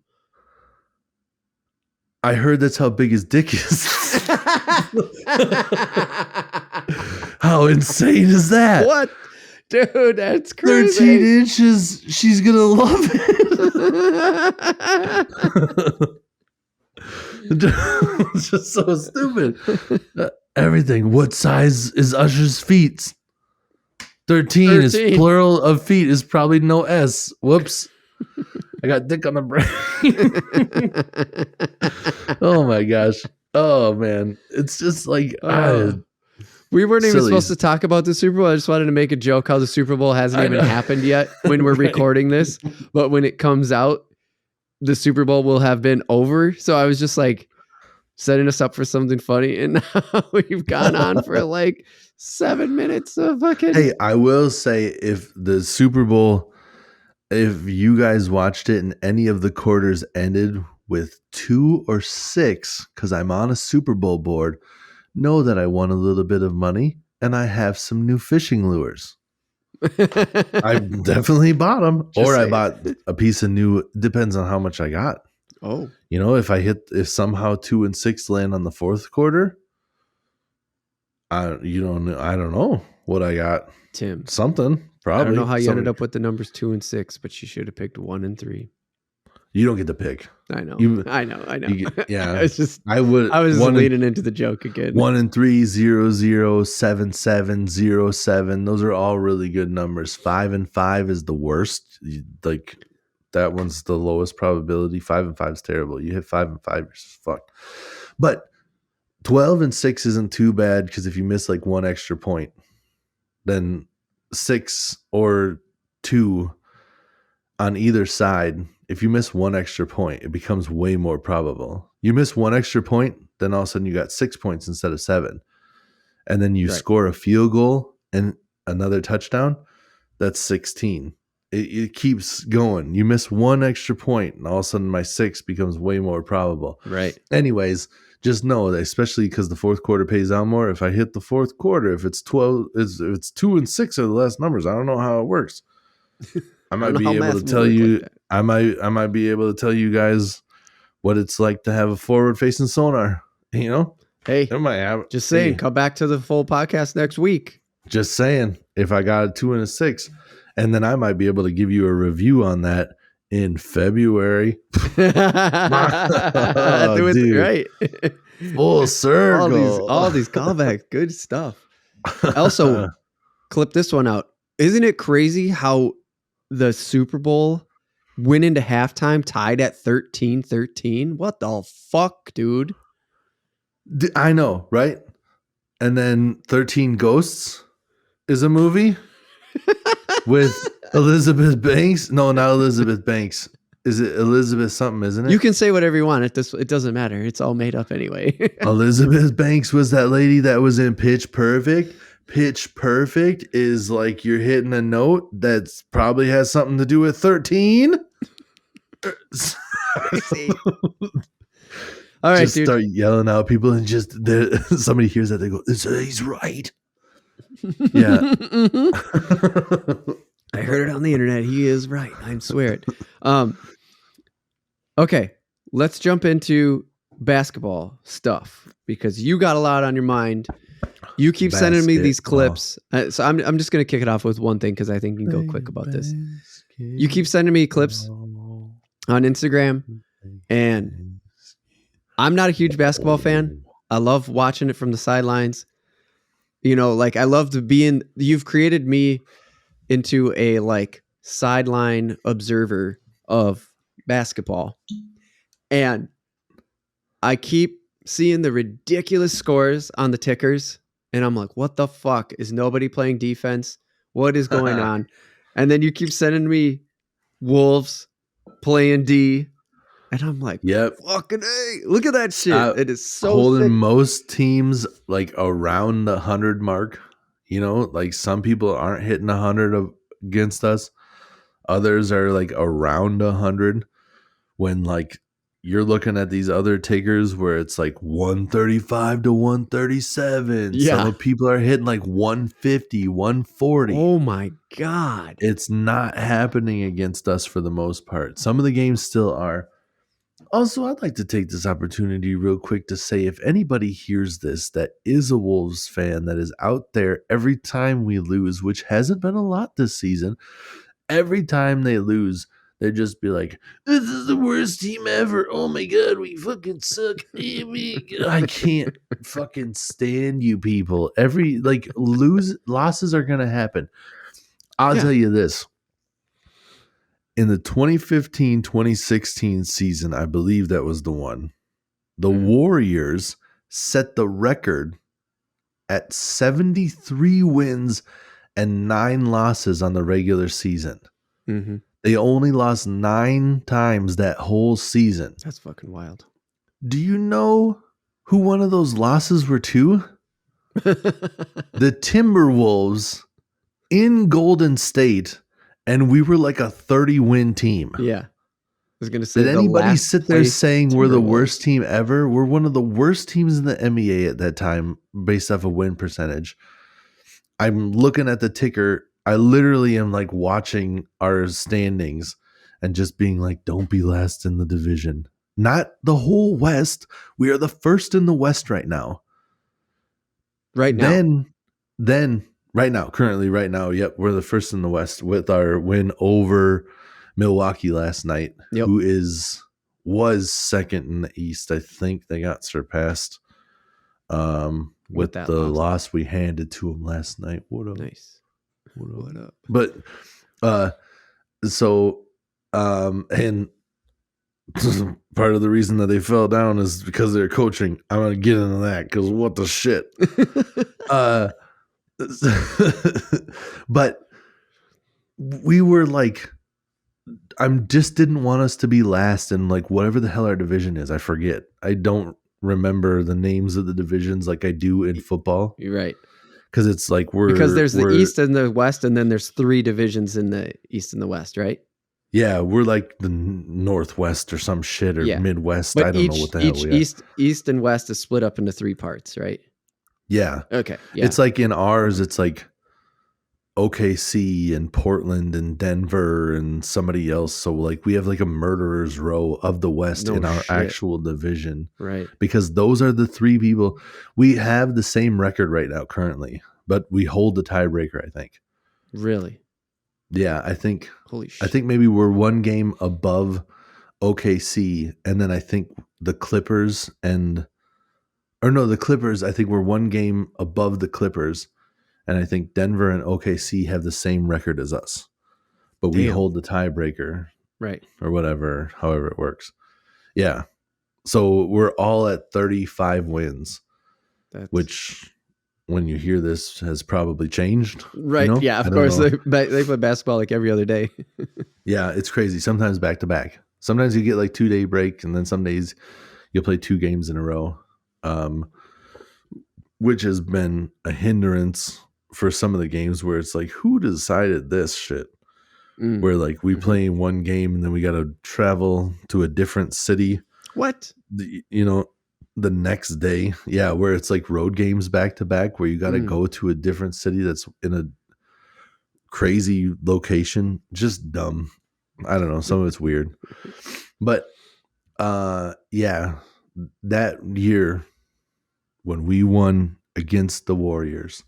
I heard that's how big his dick is. How insane is that? What? Dude, that's crazy. 13 inches. She's going to love it. It's just so stupid. Everything. What size is Usher's feet? 13 is plural of feet is probably no S. Whoops. I got dick on the brain. Oh my gosh. Oh man. It's just like we weren't even supposed to talk about the Super Bowl. I just wanted to make a joke how the Super Bowl hasn't even happened yet when we're recording this. But when it comes out, the Super Bowl will have been over. So I was just like setting us up for something funny. And now we've gone on for like 7 minutes of fucking. Hey, I will say if the Super Bowl, if you guys watched it and any of the quarters ended with 2 or 6, because I'm on a Super Bowl board, know that I won a little bit of money and I have some new fishing lures. I definitely bought them. I bought a piece of new, depends on how much I got. Oh. You know, if somehow 2 and 6 land on the fourth quarter, I don't know what I got. Tim. Something. Probably. I don't know how you ended up with the numbers 2 and 6, but you should have picked 1 and 3. You don't get to pick. I know. I know. Yeah. It's just I was leaning into the joke again. 1 and 3, 0, 0, 7, 7, 0, 7. Those are all really good numbers. 5 and 5 is the worst. Like that one's the lowest probability. 5 and 5 is terrible. You hit 5 and 5, you're fucked. But 12 and 6 isn't too bad because if you miss like one extra point, then 6 or 2 on either side, if you miss one extra point, it becomes way more probable. You miss one extra point, then all of a sudden you got 6 points instead of 7. And then you score a field goal and another touchdown, that's 16. It keeps going. You miss one extra point, and all of a sudden my 6 becomes way more probable. Right. Anyways, just know that, especially because the fourth quarter pays out more. If I hit the fourth quarter, if it's 12, if it's 2 and 6 are the last numbers. I don't know how it works. I might be able to tell you. Like I might be able to tell you guys what it's like to have a forward facing sonar. You know, hey, just saying. Come back to the full podcast next week. Just saying. If I got a 2 and a 6, and then I might be able to give you a review on that in February. Do it right. Full circle. All these callbacks. Good stuff. Also, clip this one out. Isn't it crazy how the Super Bowl went into halftime tied at 13-13? What the fuck, dude? I know, right? And then 13 Ghosts is a movie with Elizabeth Banks. No, not Elizabeth Banks. Is it Elizabeth something, isn't it? You can say whatever you want. It doesn't matter. It's all made up anyway. Elizabeth Banks was that lady that was in Pitch Perfect. Pitch Perfect is like you're hitting a note that probably has something to do with 13. All right, just dude. Start yelling out people and just somebody hears that they go, he's right. Yeah. I heard it on the internet. He is right. I swear it. Okay, let's jump into basketball stuff because you got a lot on your mind. You keep sending me these clips. So I'm just going to kick it off with one thing because I think you can go quick about this. You keep sending me clips on Instagram, and I'm not a huge basketball fan. I love watching it from the sidelines. You know, like I love to be in. You've created me into a like sideline observer of basketball, and I keep seeing the ridiculous scores on the tickers. And I'm like, what the fuck? Is nobody playing defense? What is going on? And then you keep sending me Wolves playing D. And I'm like, Yep. fucking A, look at that shit. It is so holding thick. most teams like around the 100 mark. You know, like some people aren't hitting 100 against us. Others are like around 100. When like you're looking at these other takers where it's like 135 to 137. Yeah. Some people are hitting like 150, 140. Oh my God. It's not happening against us for the most part. Some of the games still are. Also, I'd like to take this opportunity real quick to say if anybody hears this that is a Wolves fan that is out there every time we lose, which hasn't been a lot this season, every time they lose, they just be like, this is the worst team ever. Oh my God, we fucking suck. I can't fucking stand you people. Losses are going to happen. I'll tell you this. In the 2015-2016 season, I believe that was the one, the Warriors set the record at 73 wins and 9 losses on the regular season. Mm-hmm. They only lost 9 times that whole season. That's fucking wild. Do you know who one of those losses were to? The Timberwolves in Golden State, and we were like a 30-win team. Yeah. I was going to say, did anybody sit there saying we're the worst team ever? We're one of the worst teams in the NBA at that time based off of win percentage. I'm looking at the ticker. I literally am like watching our standings and just being like, don't be last in the division. Not the whole West. We are the first in the West right now. Right now. Then right now, currently right now, yep, we're the first in the West with our win over Milwaukee last night, who was second in the East. I think they got surpassed with the loss we handed to them last night. What up? Nice. What up? But and part of the reason that they fell down is because of their coaching. I'm gonna get into that because what the shit. But we were like, I just didn't want us to be last in like whatever the hell our division is. I forget. I don't remember the names of the divisions like I do in football. You're right. Because it's like because there's the East and the West, and then there's 3 divisions in the East and the West, right? Yeah, we're like the Northwest or some shit or Midwest. But I don't know what the hell we are. East and West is split up into 3 parts, right? Yeah. Okay. Yeah. It's like in ours, it's like OKC and Portland and Denver and somebody else. So like we have like a murderer's row of the West in our actual division. Right. Because those are the 3 people. We have the same record right now currently, but we hold the tiebreaker, I think. Really? Yeah, I think. Holy shit. I think maybe we're 1 game above OKC, and then I think the Clippers the Clippers, I think we're 1 game above the Clippers, and I think Denver and OKC have the same record as us. But we hold the tiebreaker. Right. Or whatever, however it works. Yeah. So we're all at 35 wins, which when you hear this has probably changed. Right. You know? Yeah, of course. They play basketball like every other day. Yeah, it's crazy. Sometimes back to back. Sometimes you get like 2-day break, and then some days you'll play 2 games in a row, which has been a hindrance for some of the games where it's like, who decided this shit? Where like we play 1 game and then we got to travel to a different city. What? The next day. Yeah, where it's like road games back to back where you got to go to a different city that's in a crazy location. Just dumb. I don't know. Some of it's weird. But yeah, that year when we won against the Warriors,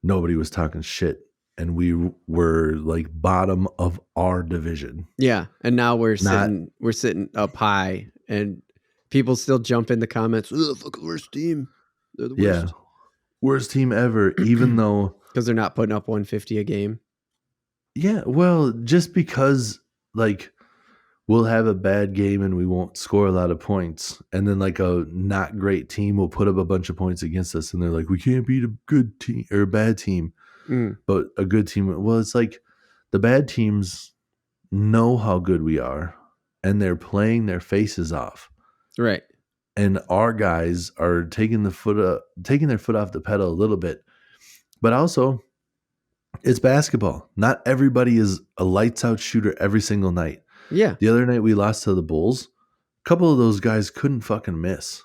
nobody was talking shit. And we were like bottom of our division. Yeah. And now we're sitting up high, and people still jump in the comments. Fuck the worst team. They're the worst. Yeah. Worst team ever, even though. Because they're not putting up 150 a game. Yeah. Well, just because like we'll have a bad game and we won't score a lot of points. And then like a not great team will put up a bunch of points against us. And they're like, we can't beat a good team or a bad team. But a good team. Well, it's like the bad teams know how good we are, and they're playing their faces off. Right. And our guys are taking their foot off the pedal a little bit. But also, it's basketball. Not everybody is a lights out shooter every single night. Yeah. The other night we lost to the Bulls. A couple of those guys couldn't fucking miss.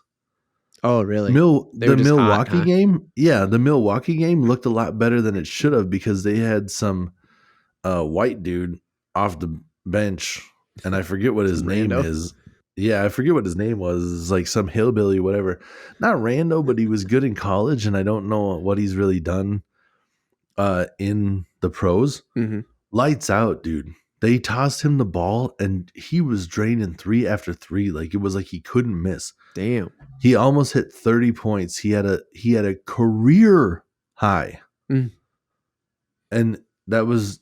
Oh, really? The Milwaukee hot, huh? game, the Milwaukee game looked a lot better than it should have because they had some white dude off the bench, and I forget what his name Rando. is. Yeah, I forget what his name was. It's like some hillbilly, whatever. Not rando, but he was good in college, and I don't know what he's really done in the pros. Mm-hmm. Lights out, dude. They tossed him the ball, and he was draining 3 after 3. Like, it was like he couldn't miss. Damn. He almost hit 30 points. He had a career high. Mm. And that was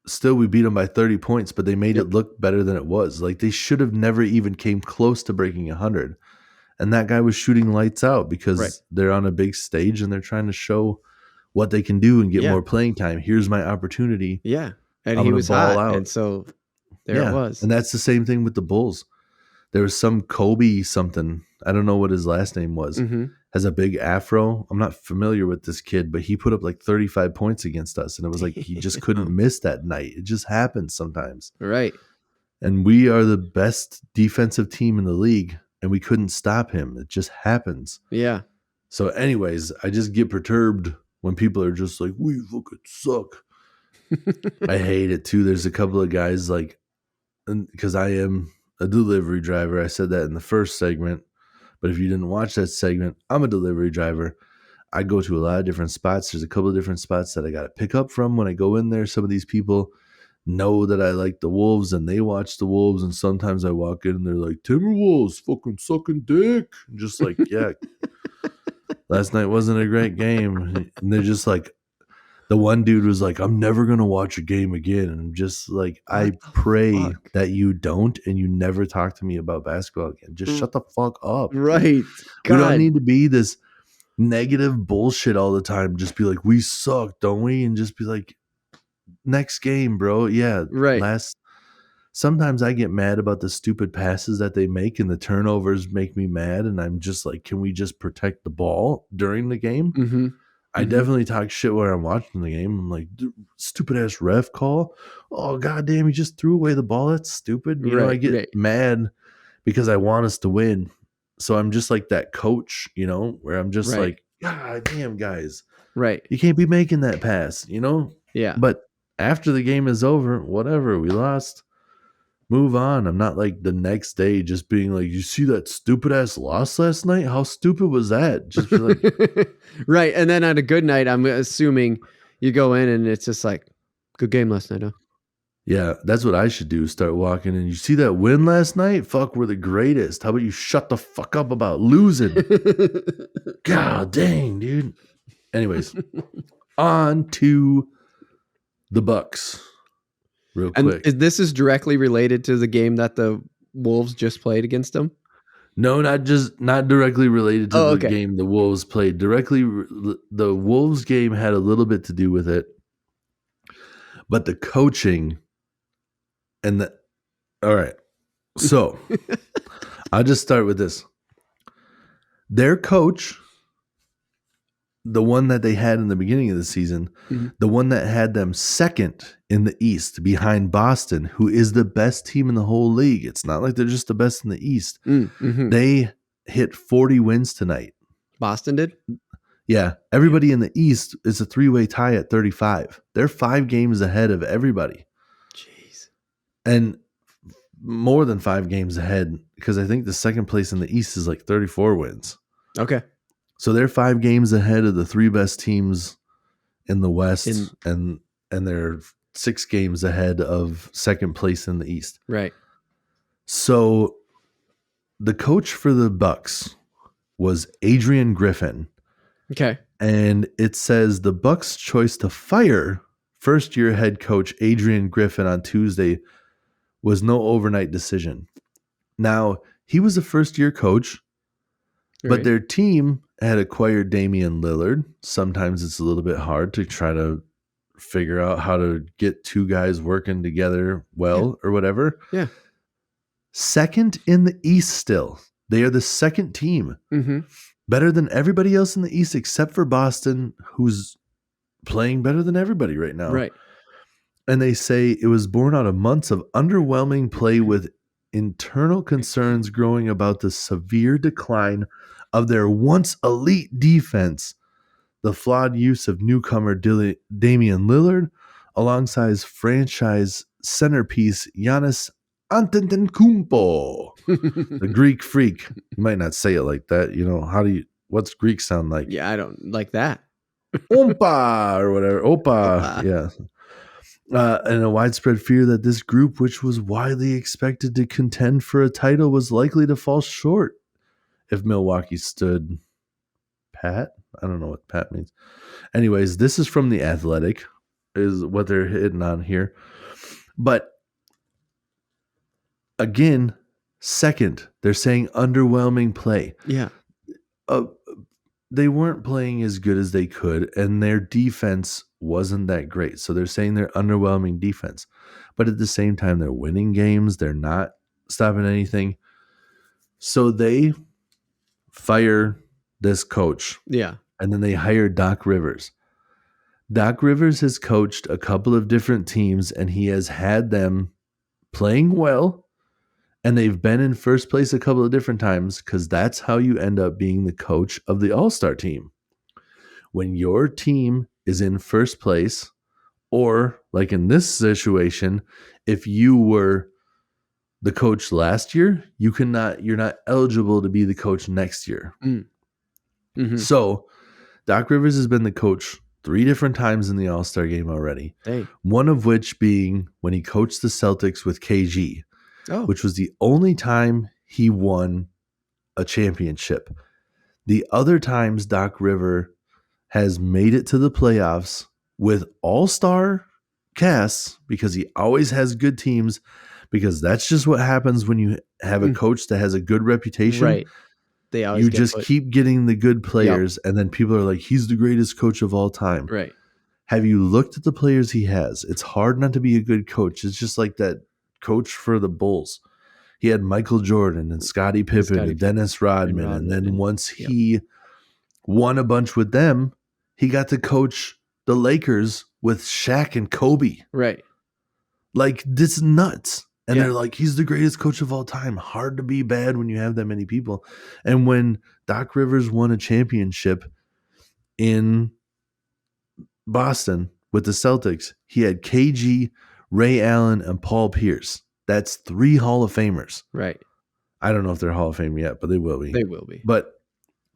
still, we beat them by 30 points, but they made Yep. it look better than it was. Like, they should have never even came close to breaking 100. And that guy was shooting lights out because Right. they're on a big stage and they're trying to show what they can do and get Yeah. more playing time. Here's my opportunity. Yeah. And I'm he gonna was ball hot. out. And so there it was. And that's the same thing with the Bulls. There was some Kobe something. I don't know what his last name was. Mm-hmm. Has a big afro. I'm not familiar with this kid, but he put up like 35 points against us. And it was like he just couldn't miss that night. It just happens sometimes. Right. And we are the best defensive team in the league, and we couldn't stop him. It just happens. Yeah. So anyways, I just get perturbed when people are just like, we fucking suck. I hate it too. There's a couple of guys like, because I am a delivery driver. I said that in the first segment, but if you didn't watch that segment, I'm a delivery driver. I go to a lot of different spots. There's a couple of different spots that I got to pick up from when I go in there. Some of these people know that I like the Wolves and they watch the Wolves. And sometimes I walk in and they're like, Timberwolves fucking sucking dick. And just like, yeah, last night wasn't a great game. And they're just like, the one dude was like, I'm never going to watch a game again. And I'm just like, I pray that you don't and you never talk to me about basketball again. Just shut the fuck up. Right. God. We don't need to be this negative bullshit all the time. Just be like, we suck, don't we? And just be like, next game, bro. Yeah. Right. Sometimes I get mad about the stupid passes that they make and the turnovers make me mad. And I'm just like, can we just protect the ball during the game? Mm-hmm. I definitely talk shit when I'm watching the game. I'm like, stupid ass ref call. Oh, goddamn, he just threw away the ball. That's stupid. You know, I get mad because I want us to win. So I'm just like that coach, you know, where I'm just like, God damn, guys. Right. You can't be making that pass, you know? Yeah. But after the game is over, whatever, we lost. Move on. I'm not like the next day just being like, you see that stupid ass loss last night? How stupid was that? Just be like, right. And then on a good night, I'm assuming you go in and it's just like, good game last night, huh? Yeah, that's what I should do. Start walking in. You see that win last night? Fuck, we're the greatest. How about you shut the fuck up about losing? God dang, dude. Anyways, on to the Bucks. Real quick. And this is directly related to the game that the Wolves just played against them? No, not directly related to the game the Wolves played. The Wolves game had a little bit to do with it. But the coaching and all right. So I'll just start with this. Their coach, the one that they had in the beginning of the season, the one that had them second in the East behind Boston, who is the best team in the whole league. It's not like they're just the best in the East. They hit 40 wins tonight. Boston did? Yeah. Everybody in the East is a 3-way tie at 35. They're 5 games ahead of everybody. Jeez. And more than 5 games ahead, because I think the second place in the East is like 34 wins. Okay. So they're 5 games ahead of the 3 best teams in the West, and they're 6 games ahead of second place in the East. Right. So the coach for the Bucks was Adrian Griffin. Okay. And it says the Bucks' choice to fire first-year head coach Adrian Griffin on Tuesday was no overnight decision. Now, he was a first-year coach, but their team had acquired Damian Lillard. Sometimes it's a little bit hard to try to figure out how to get two guys working together well or whatever. Yeah. Second in the East still. They are the second team. Mm-hmm. Better than everybody else in the East except for Boston, who's playing better than everybody right now. Right. And they say it was born out of months of underwhelming play with internal concerns growing about the severe decline of their once elite defense, the flawed use of newcomer Damian Lillard, alongside franchise centerpiece Giannis Antetokounmpo, the Greek freak. You might not say it like that. You know, what's Greek sound like? Yeah, I don't like that. Ompa or whatever. Opa. Opa. Yeah. And a widespread fear that this group, which was widely expected to contend for a title, was likely to fall short if Milwaukee stood pat. I don't know what pat means. Anyways, this is from The Athletic, is what they're hitting on here. But again, second, they're saying underwhelming play. Yeah. They weren't playing as good as they could, and their defense wasn't that great. So they're saying they're underwhelming defense. But at the same time, they're winning games. They're not stopping anything. So they fire this coach. Yeah. And then they hire Doc Rivers. Doc Rivers has coached a couple of different teams, and he has had them playing well. And they've been in first place a couple of different times because that's how you end up being the coach of the All-Star team. When your team is in first place, or like in this situation, if you were the coach last year, you're not eligible to be the coach next year. Mm-hmm. So Doc Rivers has been the coach 3 different times in the All-Star game already. Hey. One of which being when he coached the Celtics with KG. Which was the only time he won a championship. The other times Doc River has made it to the playoffs with all-star casts because he always has good teams, because that's just what happens when you have a coach that has a good reputation. Right. They always keep getting the good players, and then people are like, he's the greatest coach of all time. Right. Have you looked at the players he has? It's hard not to be a good coach. It's just like that coach for the Bulls. He had Michael Jordan and Scottie Pippen and Dennis Rodman. And then once he won a bunch with them, he got to coach the Lakers with Shaq and Kobe. Right. Like, this is nuts. And they're like, he's the greatest coach of all time. Hard to be bad when you have that many people. And when Doc Rivers won a championship in Boston with the Celtics, he had KG, Ray Allen, and Paul Pierce. That's 3 Hall of Famers. Right. I don't know if they're Hall of Fame yet, but they will be. They will be. But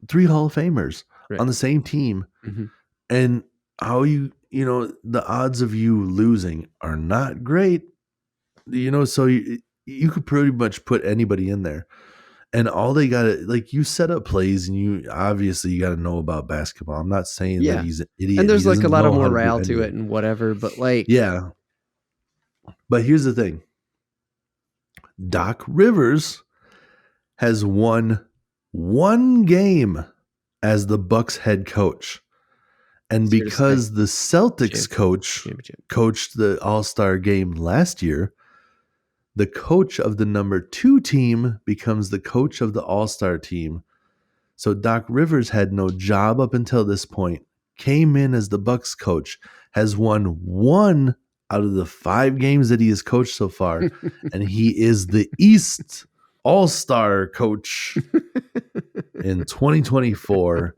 3 Hall of Famers on the same team. Mm-hmm. And how the odds of you losing are not great. So you could pretty much put anybody in there. And all they got to, like, you set up plays, and you got to know about basketball. I'm not saying that he's an idiot. And there's like a lot of morale to it and whatever, but like. Yeah. But here's the thing. Doc Rivers has won 1 game as the Bucks head coach. And because the Celtics coach coached the All-Star game last year, the coach of the number 2 team becomes the coach of the All-Star team. So Doc Rivers had no job up until this point, came in as the Bucks coach, has won 1 out of the 5 games that he has coached so far, and he is the East All-Star coach in 2024,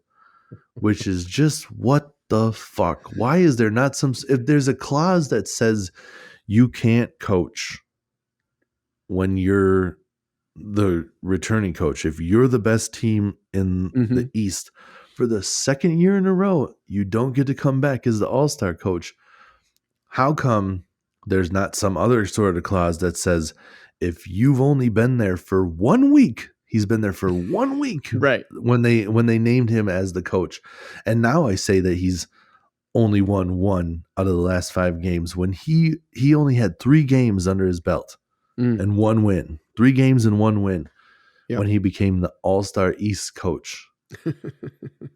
which is just what the fuck? Why is there not if there's a clause that says you can't coach when you're the returning coach, if you're the best team in the East for the 2nd year in a row, you don't get to come back as the All-Star coach. How come there's not some other sort of clause that says if you've only been there for 1 week, he's been there for 1 week, right? When they named him as the coach, and now I say that he's only won 1 out of the last 5 games when he only had 3 games under his belt and 1 win, 3 games and 1 win when he became the All-Star East coach,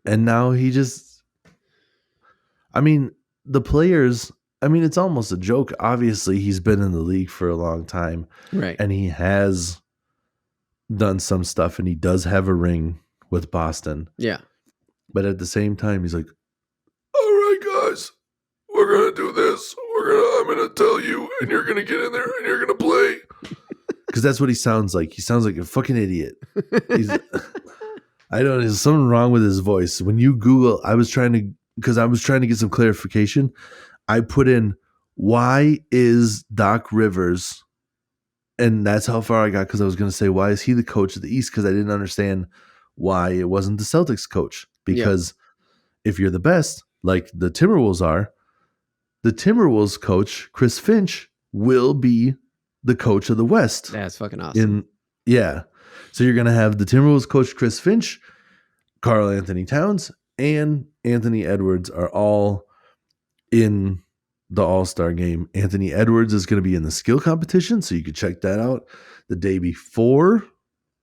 and now the players I mean, it's almost a joke. Obviously, he's been in the league for a long time, Right. and he has done some stuff, and he does have a ring with Boston. Yeah. But at the same time, he's like, "All right, guys, we're gonna do this. I'm gonna tell you, and you're gonna get in there, and you're gonna play." Because that's what he sounds like. He sounds like a fucking idiot. I don't know. There's something wrong with his voice. When you Google, I was trying to get some clarification. I put in, why is Doc Rivers? And that's how far I got, because I was going to say, why is he the coach of the East? Because I didn't understand why it wasn't the Celtics coach. Because if you're the best, like the Timberwolves are, the Timberwolves coach, Chris Finch, will be the coach of the West. That's fucking awesome. So you're going to have the Timberwolves coach, Chris Finch, Karl Anthony Towns, and Anthony Edwards are all in the All-Star game. Anthony Edwards is going to be in the skill competition, so you could check that out the day before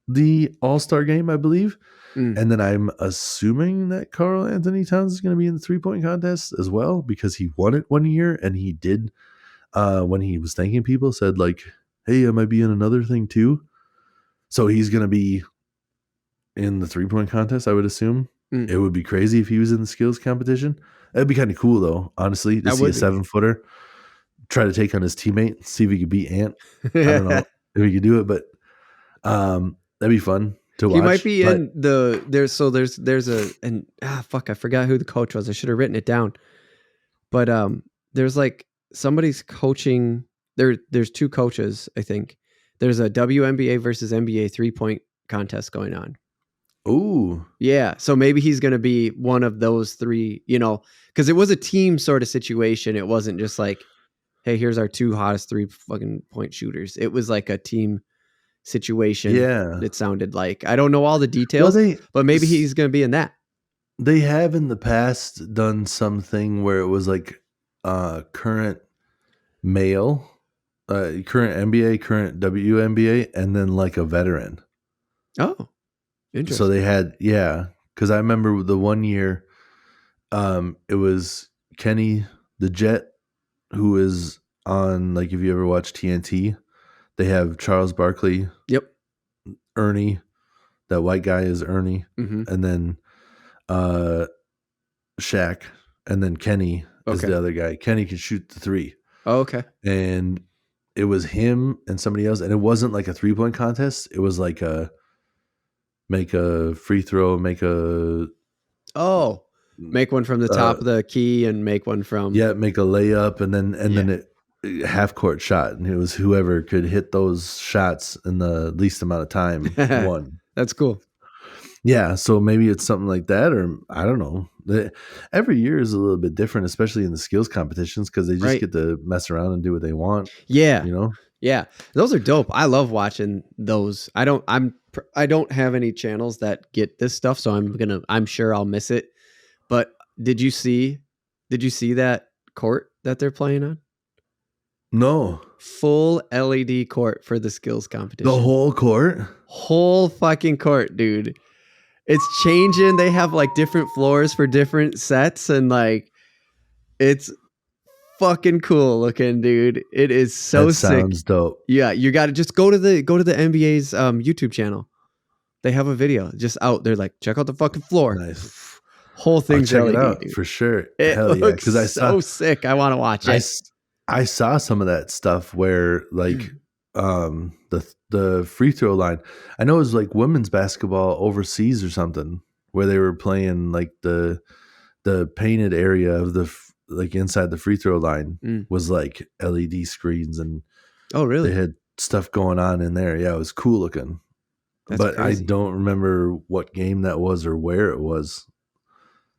the All-Star game, I believe. And then I'm assuming that Karl Anthony Towns is going to be in the three-point contest as well, because he won it one year, and he did, when he was thanking people, said like, hey, I might be in another thing too. So he's going to be in the three-point contest, I would assume. It would be crazy if he was in the skills competition. That'd be kind of cool, though, honestly, to see a 7-footer try to take on his teammate, see if he could beat Ant. I don't know if he could do it, but that'd be fun to watch. He might be in the I forgot who the coach was. I should have written it down. But there's like somebody's coaching. There's two coaches, I think. There's a WNBA versus NBA 3-point contest going on. Ooh. Yeah. So maybe he's going to be one of those three, because it was a team sort of situation. It wasn't just like, hey, here's our two hottest 3 fucking point shooters. It was like a team situation. Yeah. It sounded like. I don't know all the details, but maybe he's going to be in that. They have in the past done something where it was like current male, current NBA, current WNBA, and then like a veteran. Oh, interesting. So they had, because I remember the one year, it was Kenny the Jet, who is on, like, if you ever watch TNT, they have Charles Barkley. Yep. Ernie, that white guy is Ernie. Mm-hmm. And then Shaq, and then Kenny is the other guy. Kenny can shoot the 3. Oh, okay. And it was him and somebody else, and it wasn't like a 3-point contest. It was like make a free throw, make one from the top of the key and make one from make a layup, and then it half court shot, and it was whoever could hit those shots in the least amount of time won. That's cool. Yeah, so maybe it's something like that, or I don't know. Every year is a little bit different, especially in the skills competitions, because they just get to mess around and do what they want. Yeah, Yeah, those are dope. I love watching those. I don't have any channels that get this stuff, so I'm sure I'll miss it. But did you see that court that they're playing on? No. Full LED court for the skills competition. The whole court? Whole fucking court, dude. It's changing. They have like different floors for different sets, and like it's fucking cool looking, dude. It is so sick. Sounds dope. Yeah, you got to just go to the NBA's YouTube channel. They have a video just out there. Like, check out the fucking floor. Nice. Whole thing's check LED, it out dude. for sure. It Hell yeah, looks so sick. I want to watch it. I saw some of that stuff where like the free throw line. I know it was like women's basketball overseas or something, where they were playing like the painted area of the like inside the free throw line was like LED screens, and oh really? They had stuff going on in there. Yeah, it was cool looking. But crazy. I don't remember what game that was or where it was.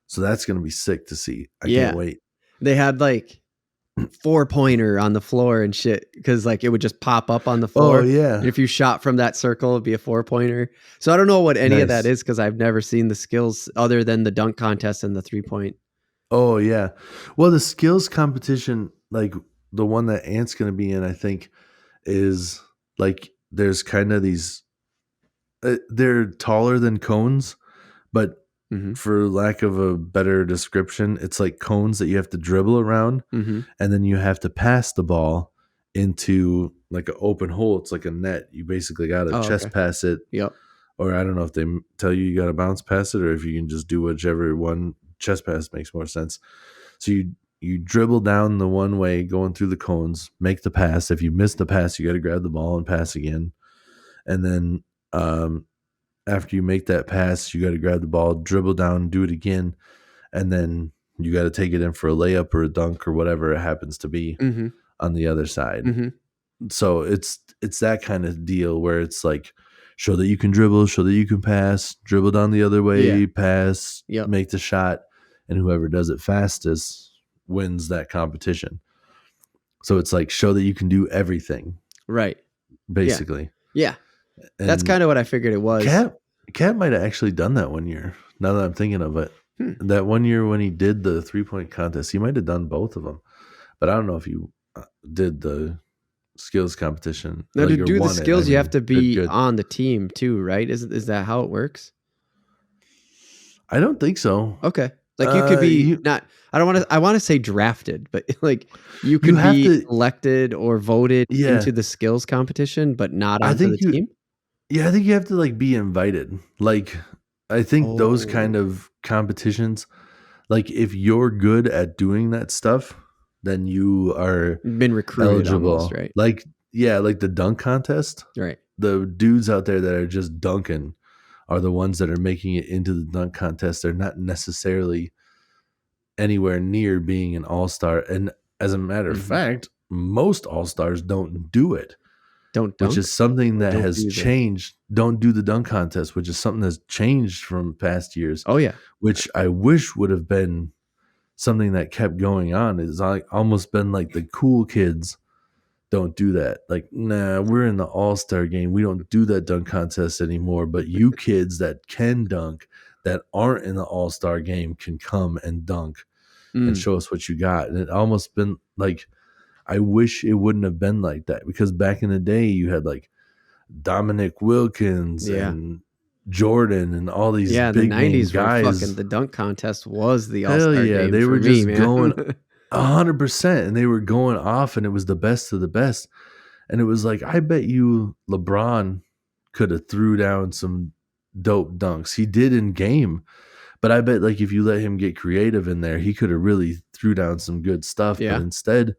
So that's going to be sick to see. I can't wait. They had like 4-pointer on the floor and shit, because like it would just pop up on the floor. Oh yeah. And if you shot from that circle, it'd be a 4-pointer. So I don't know what any of that is, because I've never seen the skills other than the dunk contest and the 3-point. Oh yeah. Well, the skills competition, like the one that Ant's going to be in, I think, is like there's kind of these. They're taller than cones, but for lack of a better description, it's like cones that you have to dribble around, and then you have to pass the ball into like an open hole. It's like a net. You basically got to chest pass it. Yep. Or I don't know if they tell you got to bounce pass it, or if you can just do whichever one. Chest pass makes more sense. So you dribble down the one way going through the cones, make the pass. If you miss the pass, you got to grab the ball and pass again. And then after you make that pass, you got to grab the ball, dribble down, do it again, and then you got to take it in for a layup or a dunk or whatever it happens to be on the other side. So it's that kind of deal where it's like, show that you can dribble, show that you can pass, dribble down the other way, pass, make the shot, and whoever does it fastest wins that competition. So it's like, show that you can do everything. Right. Basically. Yeah. That's kind of what I figured it was. Cat might have actually done that one year. Now that I'm thinking of it. That one year when he did the 3-point contest, he might have done both of them. But I don't know if he did the skills competition. Now, to do the skills, you have to be on the team too, right? Is that how it works? I don't think so. Okay. Like you could be I want to say drafted, but like you could be elected or voted into the skills competition, but not onto the team. Yeah, I think you have to like be invited. Like I think those kind of competitions, like if you're good at doing that stuff, then you are been recruited eligible. Almost, right? Like like the dunk contest. Right. The dudes out there that are just dunking are the ones that are making it into the dunk contest. They're not necessarily anywhere near being an all-star. And as a matter of fact, most all-stars don't do it. Don't which is something that has changed. Don't do the dunk contest, which is something that's changed from past years. Oh yeah. Which I wish would have been something that kept going on. It's almost been like the cool kids don't do that. Like, nah, we're in the all-star game. We don't do that dunk contest anymore. But you kids that can dunk, that aren't in the all-star game, can come and dunk and show us what you got. And it almost been like, I wish it wouldn't have been like that, because back in the day you had like Dominic Wilkins and Jordan and all these big the 90s guys. Were fucking, the dunk contest was the all-star game. They were just man. going 100%, and they were going off, and it was the best of the best. And it was like, I bet you LeBron could have threw down some dope dunks. He did in game, but I bet like if you let him get creative in there, he could have really threw down some good stuff. Yeah. But instead,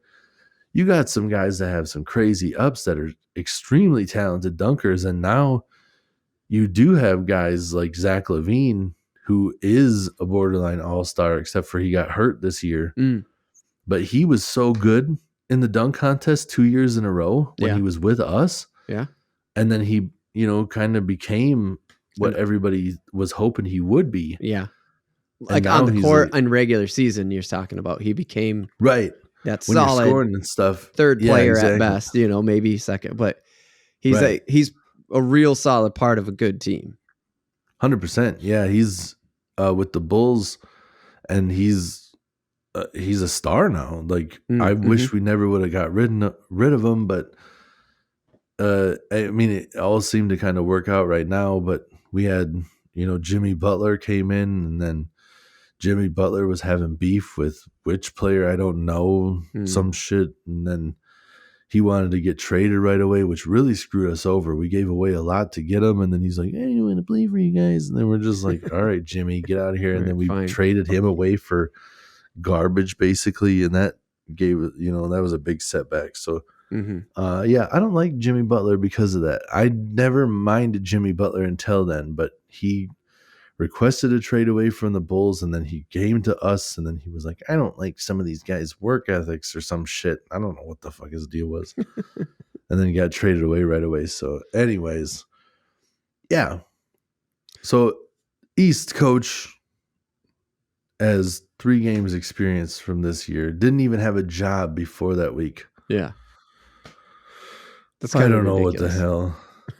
you got some guys that have some crazy ups that are extremely talented dunkers. And now you do have guys like Zach LaVine, who is a borderline all-star, except for he got hurt this year. But he was so good in the dunk contest 2 years in a row when he was with us. Yeah. And then he, kind of became what everybody was hoping he would be. Yeah. Like on the court in regular season, you're talking about. He became that when solid scoring and stuff, third player at best, maybe second, but he's a real solid part of a good team. 100%. Yeah, he's with the Bulls, and he's a star now. Like I wish we never would have got rid of him, but I mean, it all seemed to kind of work out right now. But we had, Jimmy Butler came in, and then Jimmy Butler was having beef with which player, I don't know, some shit. And then he wanted to get traded right away, which really screwed us over. We gave away a lot to get him. And then he's like, hey, I want to play for you guys. And then we're just like, all right, Jimmy, get out of here. And then we traded him away for garbage, basically. And that gave, that was a big setback. So, I don't like Jimmy Butler because of that. I never minded Jimmy Butler until then, but he requested a trade away from the Bulls, and then he came to us, and then he was like, I don't like some of these guys' work ethics or some shit. I don't know what the fuck his deal was. And then he got traded away right away. So anyways, yeah. So East coach has 3 games experience from this year. Didn't even have a job before that week. Yeah. That's I don't know what the hell.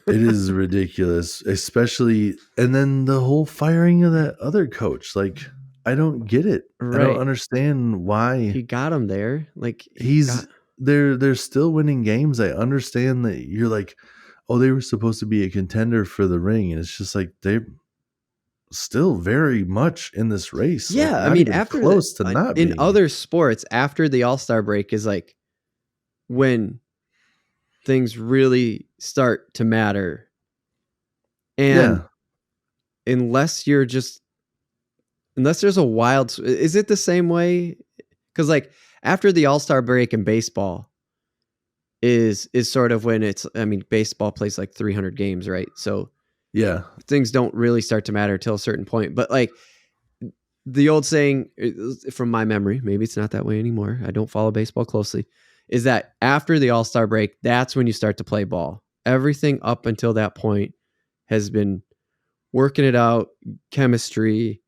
It is ridiculous, especially, and then the whole firing of that other coach. Like, I don't get it. Right. I don't understand why he got him there. Like they're still winning games. I understand that you're like, oh, they were supposed to be a contender for the ring, and it's just like still very much in this race. Like, Yeah, I not mean, even after the close to not in being. other sports, after the All-Star break is like when things really start to matter. And Yeah. unless there's a wild, is it the same way? Because like after the All-Star break in baseball is sort of when it's, I mean, baseball plays like 300 games, right? So Yeah. things don't really start to matter till a certain point. But like the old saying from my memory, maybe it's not that way anymore. I don't follow baseball closely. Is that after the All-Star break, that's when you start to play ball. Everything up until that point has been working it out, chemistry,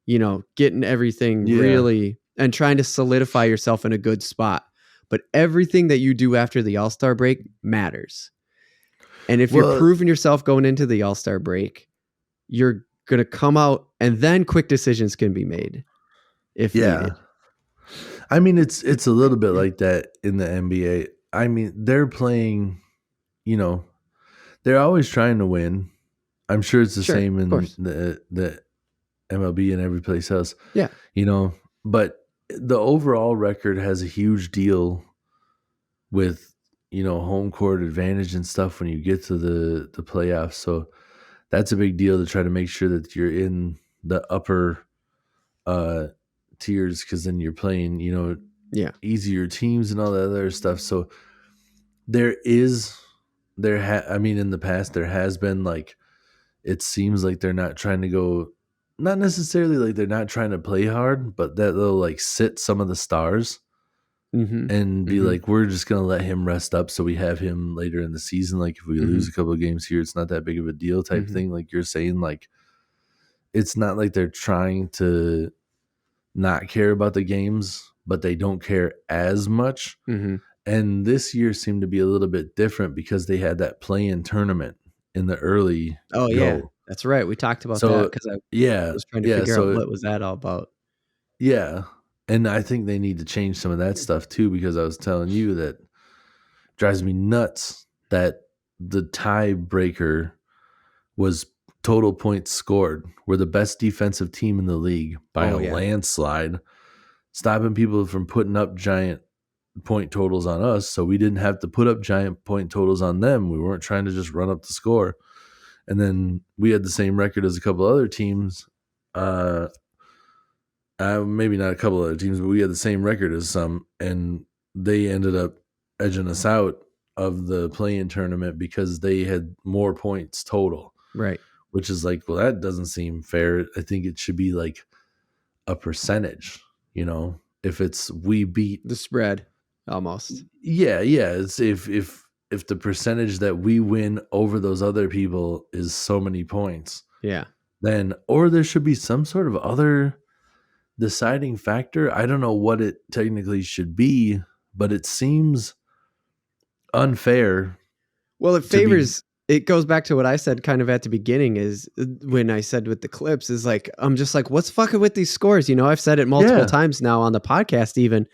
getting everything Yeah. really and trying to solidify yourself in a good spot. But everything that you do after the All-Star break matters. And if you're Well, proving yourself going into the All-Star break, you're going to come out and then quick decisions can be made if yeah. needed. I mean, it's a little bit like that in the NBA. I mean, they're playing, you know, they're always trying to win. I'm sure it's the Sure, same of in course. the MLB and every place else, Yeah. but the overall record has a huge deal with, home court advantage and stuff when you get to the playoffs. So that's a big deal to try to make sure that you're in the upper uh tiers, because then you're playing, Yeah. easier teams and all that other stuff. So there is I mean, in the past there has been, like, it seems like they're not trying to go, not necessarily like they're not trying to play hard, but that they'll like sit some of the stars Mhm. and be Mhm. like, we're just gonna let him rest up so we have him later in the season. Like, if we lose Mhm. a couple of games here, it's not that big of a deal type Mhm. thing. Like you're saying, like, it's not like they're trying to not care about the games, but they don't care as much. Mhm. And this year seemed to be a little bit different because they had that play-in tournament in the early Oh yeah, go. that's right. We talked about that So because I yeah, was trying to yeah, figure out so what was that all about. yeah. And I think they need to change some of that stuff too, because I was telling you that drives me nuts that the tiebreaker was total points scored. We're the best defensive team in the league by Oh a yeah. landslide, stopping people from putting up giant point totals on us. So we didn't have to put up giant point totals on them. We weren't trying to just run up the score. And then we had the same record as a couple other teams. Maybe not a couple other teams, but we had the same record as some, and they ended up edging us out of the play-in tournament because they had more points total, Right. which is like, well, that doesn't seem fair. I think it should be like a percentage, if it's we beat. The spread almost. Yeah. It's if the percentage that we win over those other people is so many points, Yeah. then, or there should be some sort of other deciding factor. I don't know what it technically should be, but it seems unfair Well, it to be. favors it goes back to what I said kind of at the beginning is when I said with the clips is like I'm just like what's fucking with these scores? I've said it multiple Yeah, times now on the podcast even.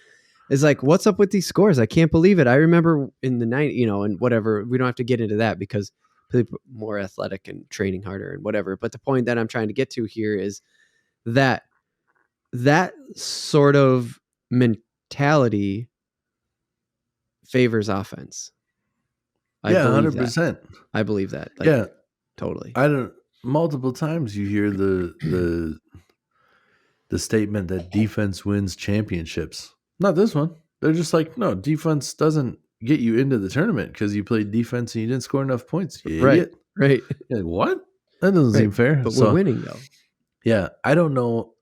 Is like what's up with these scores? I can't believe it. I remember in the night, and whatever, we don't have to get into that because people are more athletic and training harder and whatever. But the point that I'm trying to get to here is that that sort of mentality favors offense. I yeah, believe that. 100%. I believe that. Like Yeah, totally. I don't. Multiple times you hear the statement that defense wins championships. Not this one. They're just like, no, defense doesn't get you into the tournament because you played defense and you didn't score enough points. You Right. idiot. Right. You're like, what? That doesn't Right. seem fair. But we're So winning though. yeah, I don't know.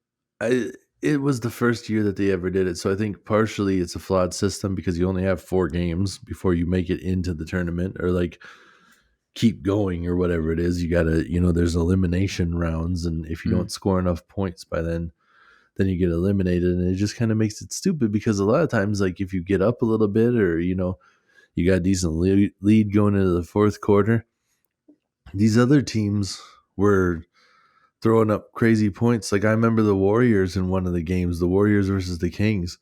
It was the first year that they ever did it, so I think partially it's a flawed system because you only have 4 games before you make it into the tournament, or like keep going or whatever it is. You gotta, there's elimination rounds, and if you Mm. don't score enough points by then you get eliminated, and it just kind of makes it stupid because a lot of times, like if you get up a little bit, or you got a decent lead going into the fourth quarter, these other teams were throwing up crazy points. Like I remember the Warriors in one of the games, the Warriors versus the Kings.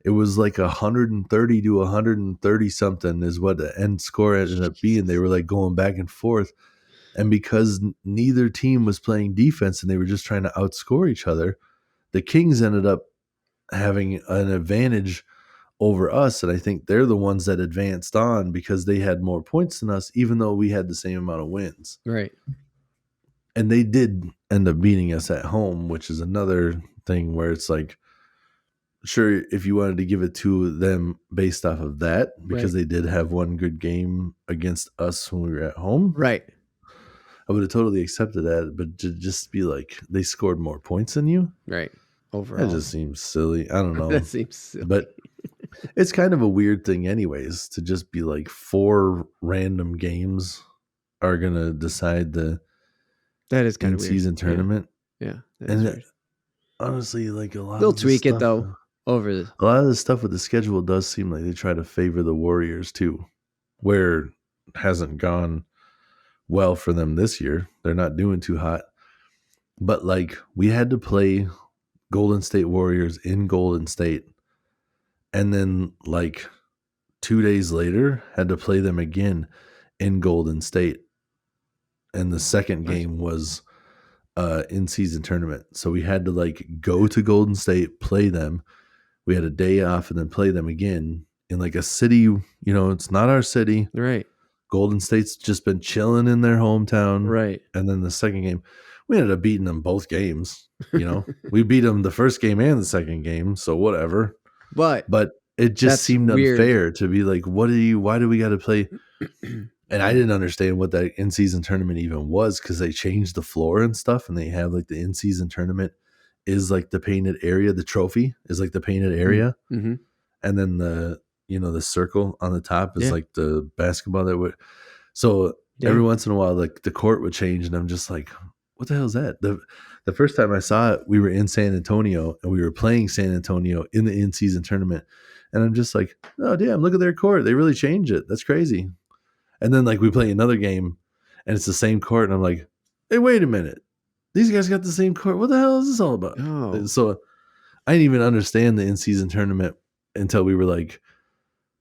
It was like 130 to 130 something is what the end score ended up being. They Jesus. were like going back and forth. And because neither team was playing defense and they were just trying to outscore each other, the Kings ended up having an advantage over us. And I think they're the ones that advanced on because they had more points than us, even though we had the same amount of wins. Right. And they did end up beating us at home, which is another thing where it's like, sure, if you wanted to give it to them based off of that, because they did have one good game against us when we were at home. Right. I would have totally accepted that, but to just be like, they scored more points than you. Right. Overall. That just seems silly. I don't know. That seems silly. But it's kind of a weird thing anyways, to just be like 4 random games are going to decide the that is kind of weird. season tournament. Yeah. And honestly, like a lot they'll of tweak stuff, it though over the a lot of the stuff with the schedule does seem like they try to favor the Warriors too, where it hasn't gone well for them this year. They're not doing too hot. But like we had to play Golden State Warriors in Golden State, and then like 2 days later had to play them again in Golden State. And the second game was in season tournament. So we had to like go to Golden State, play them. We had a day off and then play them again in like a city, you know, it's not our city. right. Golden State's just been chilling in their hometown. Right. And then the second game, we ended up beating them both games. You know, we beat them the first game and the second game. So whatever. But it just seemed unfair to be like, why do we got to play? And I didn't understand what that in-season tournament even was, because they changed the floor and stuff, and they have like the in-season tournament is like the painted area. The trophy is like the painted area. Mm-hmm. And then the circle on the top is like the basketball that would. So every once in a while, like the court would change, and I'm just like, what the hell is that? The first time I saw it, we were in San Antonio and we were playing San Antonio in the in-season tournament. And I'm just like, oh damn, look at their court. They really changed it. That's crazy. And then like we play another game and it's the same court. And I'm like, hey, wait a minute. These guys got the same court. What the hell is this all about? Oh. So I didn't even understand the in-season tournament until we were like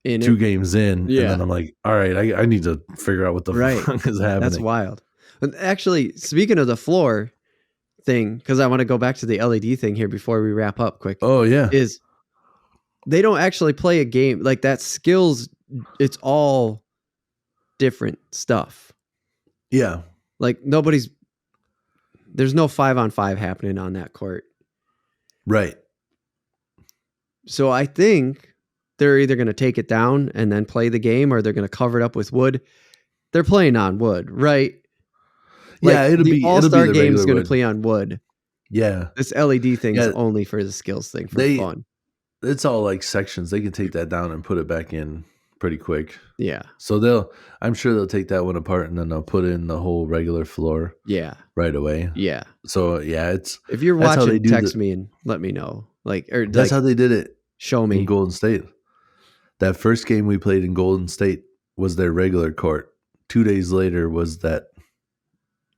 2 games in. Yeah. And then I'm like, all right, I need to figure out what the fuck is happening. That's wild. And actually, speaking of the floor thing, because I want to go back to the LED thing here before we wrap up quick. Oh, yeah. Is they don't actually play a game like that. Skills, it's all different stuff. Yeah. Like there's no 5-on-5 happening on that court. Right. So I think they're either going to take it down and then play the game, or they're going to cover it up with wood. They're playing on wood, right? Like, yeah, it'll be All-Star the game is going wood. to play on wood. Yeah. This LED thing is only for the skills thing, for fun. It's all like sections. They can take that down and put it back in pretty quick. Yeah. So I'm sure they'll take that one apart and then they'll put in the whole regular floor. Yeah. Right away. Yeah. So yeah, if you're watching, text me and let me know. That's how they did it. Show me in Golden State. That first game we played in Golden State was their regular court. 2 days later was that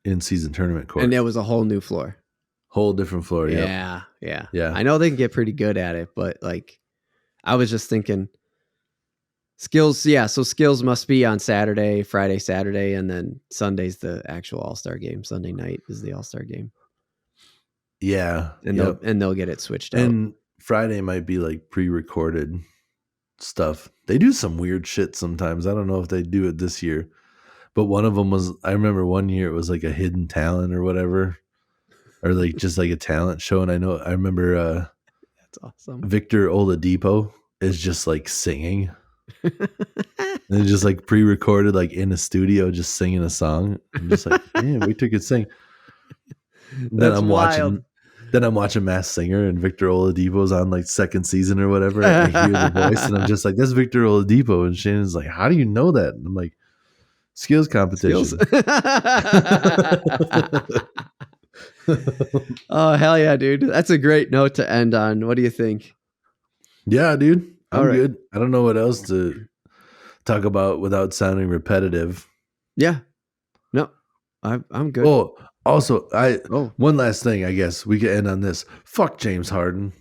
in-season tournament court. And that was a whole new floor. Whole different floor. Yeah. I know they can get pretty good at it, but like, I was just thinking skills. Yeah. So skills must be on Friday, Saturday, and then Sunday's the actual All-Star game. Sunday night is the All-Star game. Yeah. And they'll get it switched out. And Friday might be like pre-recorded stuff. They do some weird shit sometimes. I don't know if they do it this year, but one of them was, I remember one year it was like a hidden talent or whatever, or like just like a talent show. And I remember that's awesome. Victor Oladipo is just like singing. And just like pre-recorded, like in a studio, just singing a song. I'm just like, man, we took it sing. Then I'm wild. watching Masked Singer, and Victor Oladipo's on like second season or whatever. And I hear the voice, and I'm just like, "That's Victor Oladipo." And Shannon's like, "How do you know that?" And I'm like, "Skills competition." Oh hell yeah, dude! That's a great note to end on. What do you think? Yeah, dude, I'm right. good. I don't know what else to talk about without sounding repetitive. Yeah, no, I'm good. Oh. Also, one last thing, I guess we could end on this. Fuck James Harden.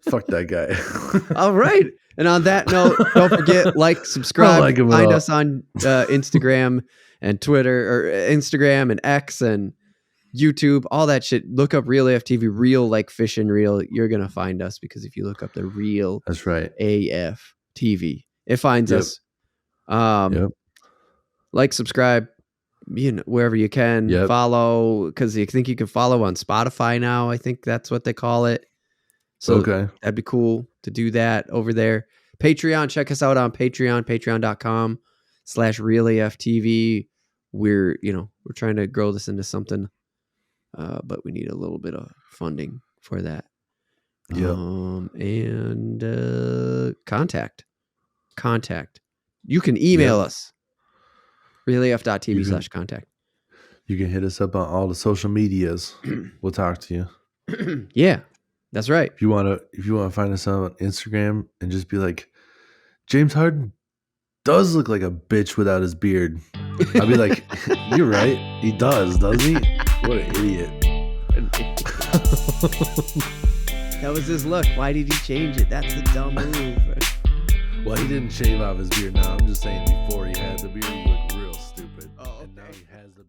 Fuck that guy. All right. And on that note, don't forget, subscribe, find us on Instagram and Twitter or Instagram and X and YouTube, all that shit. Look up Real AF TV, Real like Fishing Real. You're gonna find us because if you look up the Real That's right. AF TV, it finds us. Yep. Like, subscribe, wherever you can. Yep. Follow, because you think you can follow on Spotify now. I think that's what they call it. So Okay. that'd be cool to do that over there. Patreon, check us out on Patreon, patreon.com/RealAFTV. We're trying to grow this into something, but we need a little bit of funding for that. Yep. And contact. You can email us. realaf.tv/contact. You can hit us up on all the social medias. We'll talk to you. Yeah, that's right. If you want to find us on Instagram and just be like, James Harden does look like a bitch without his beard. I'll be like, you're right. He does, doesn't he? What an idiot. That was his look. Why did he change it? That's a dumb move. Well, he didn't shave off his beard now. I'm just saying before he had the beard, he looked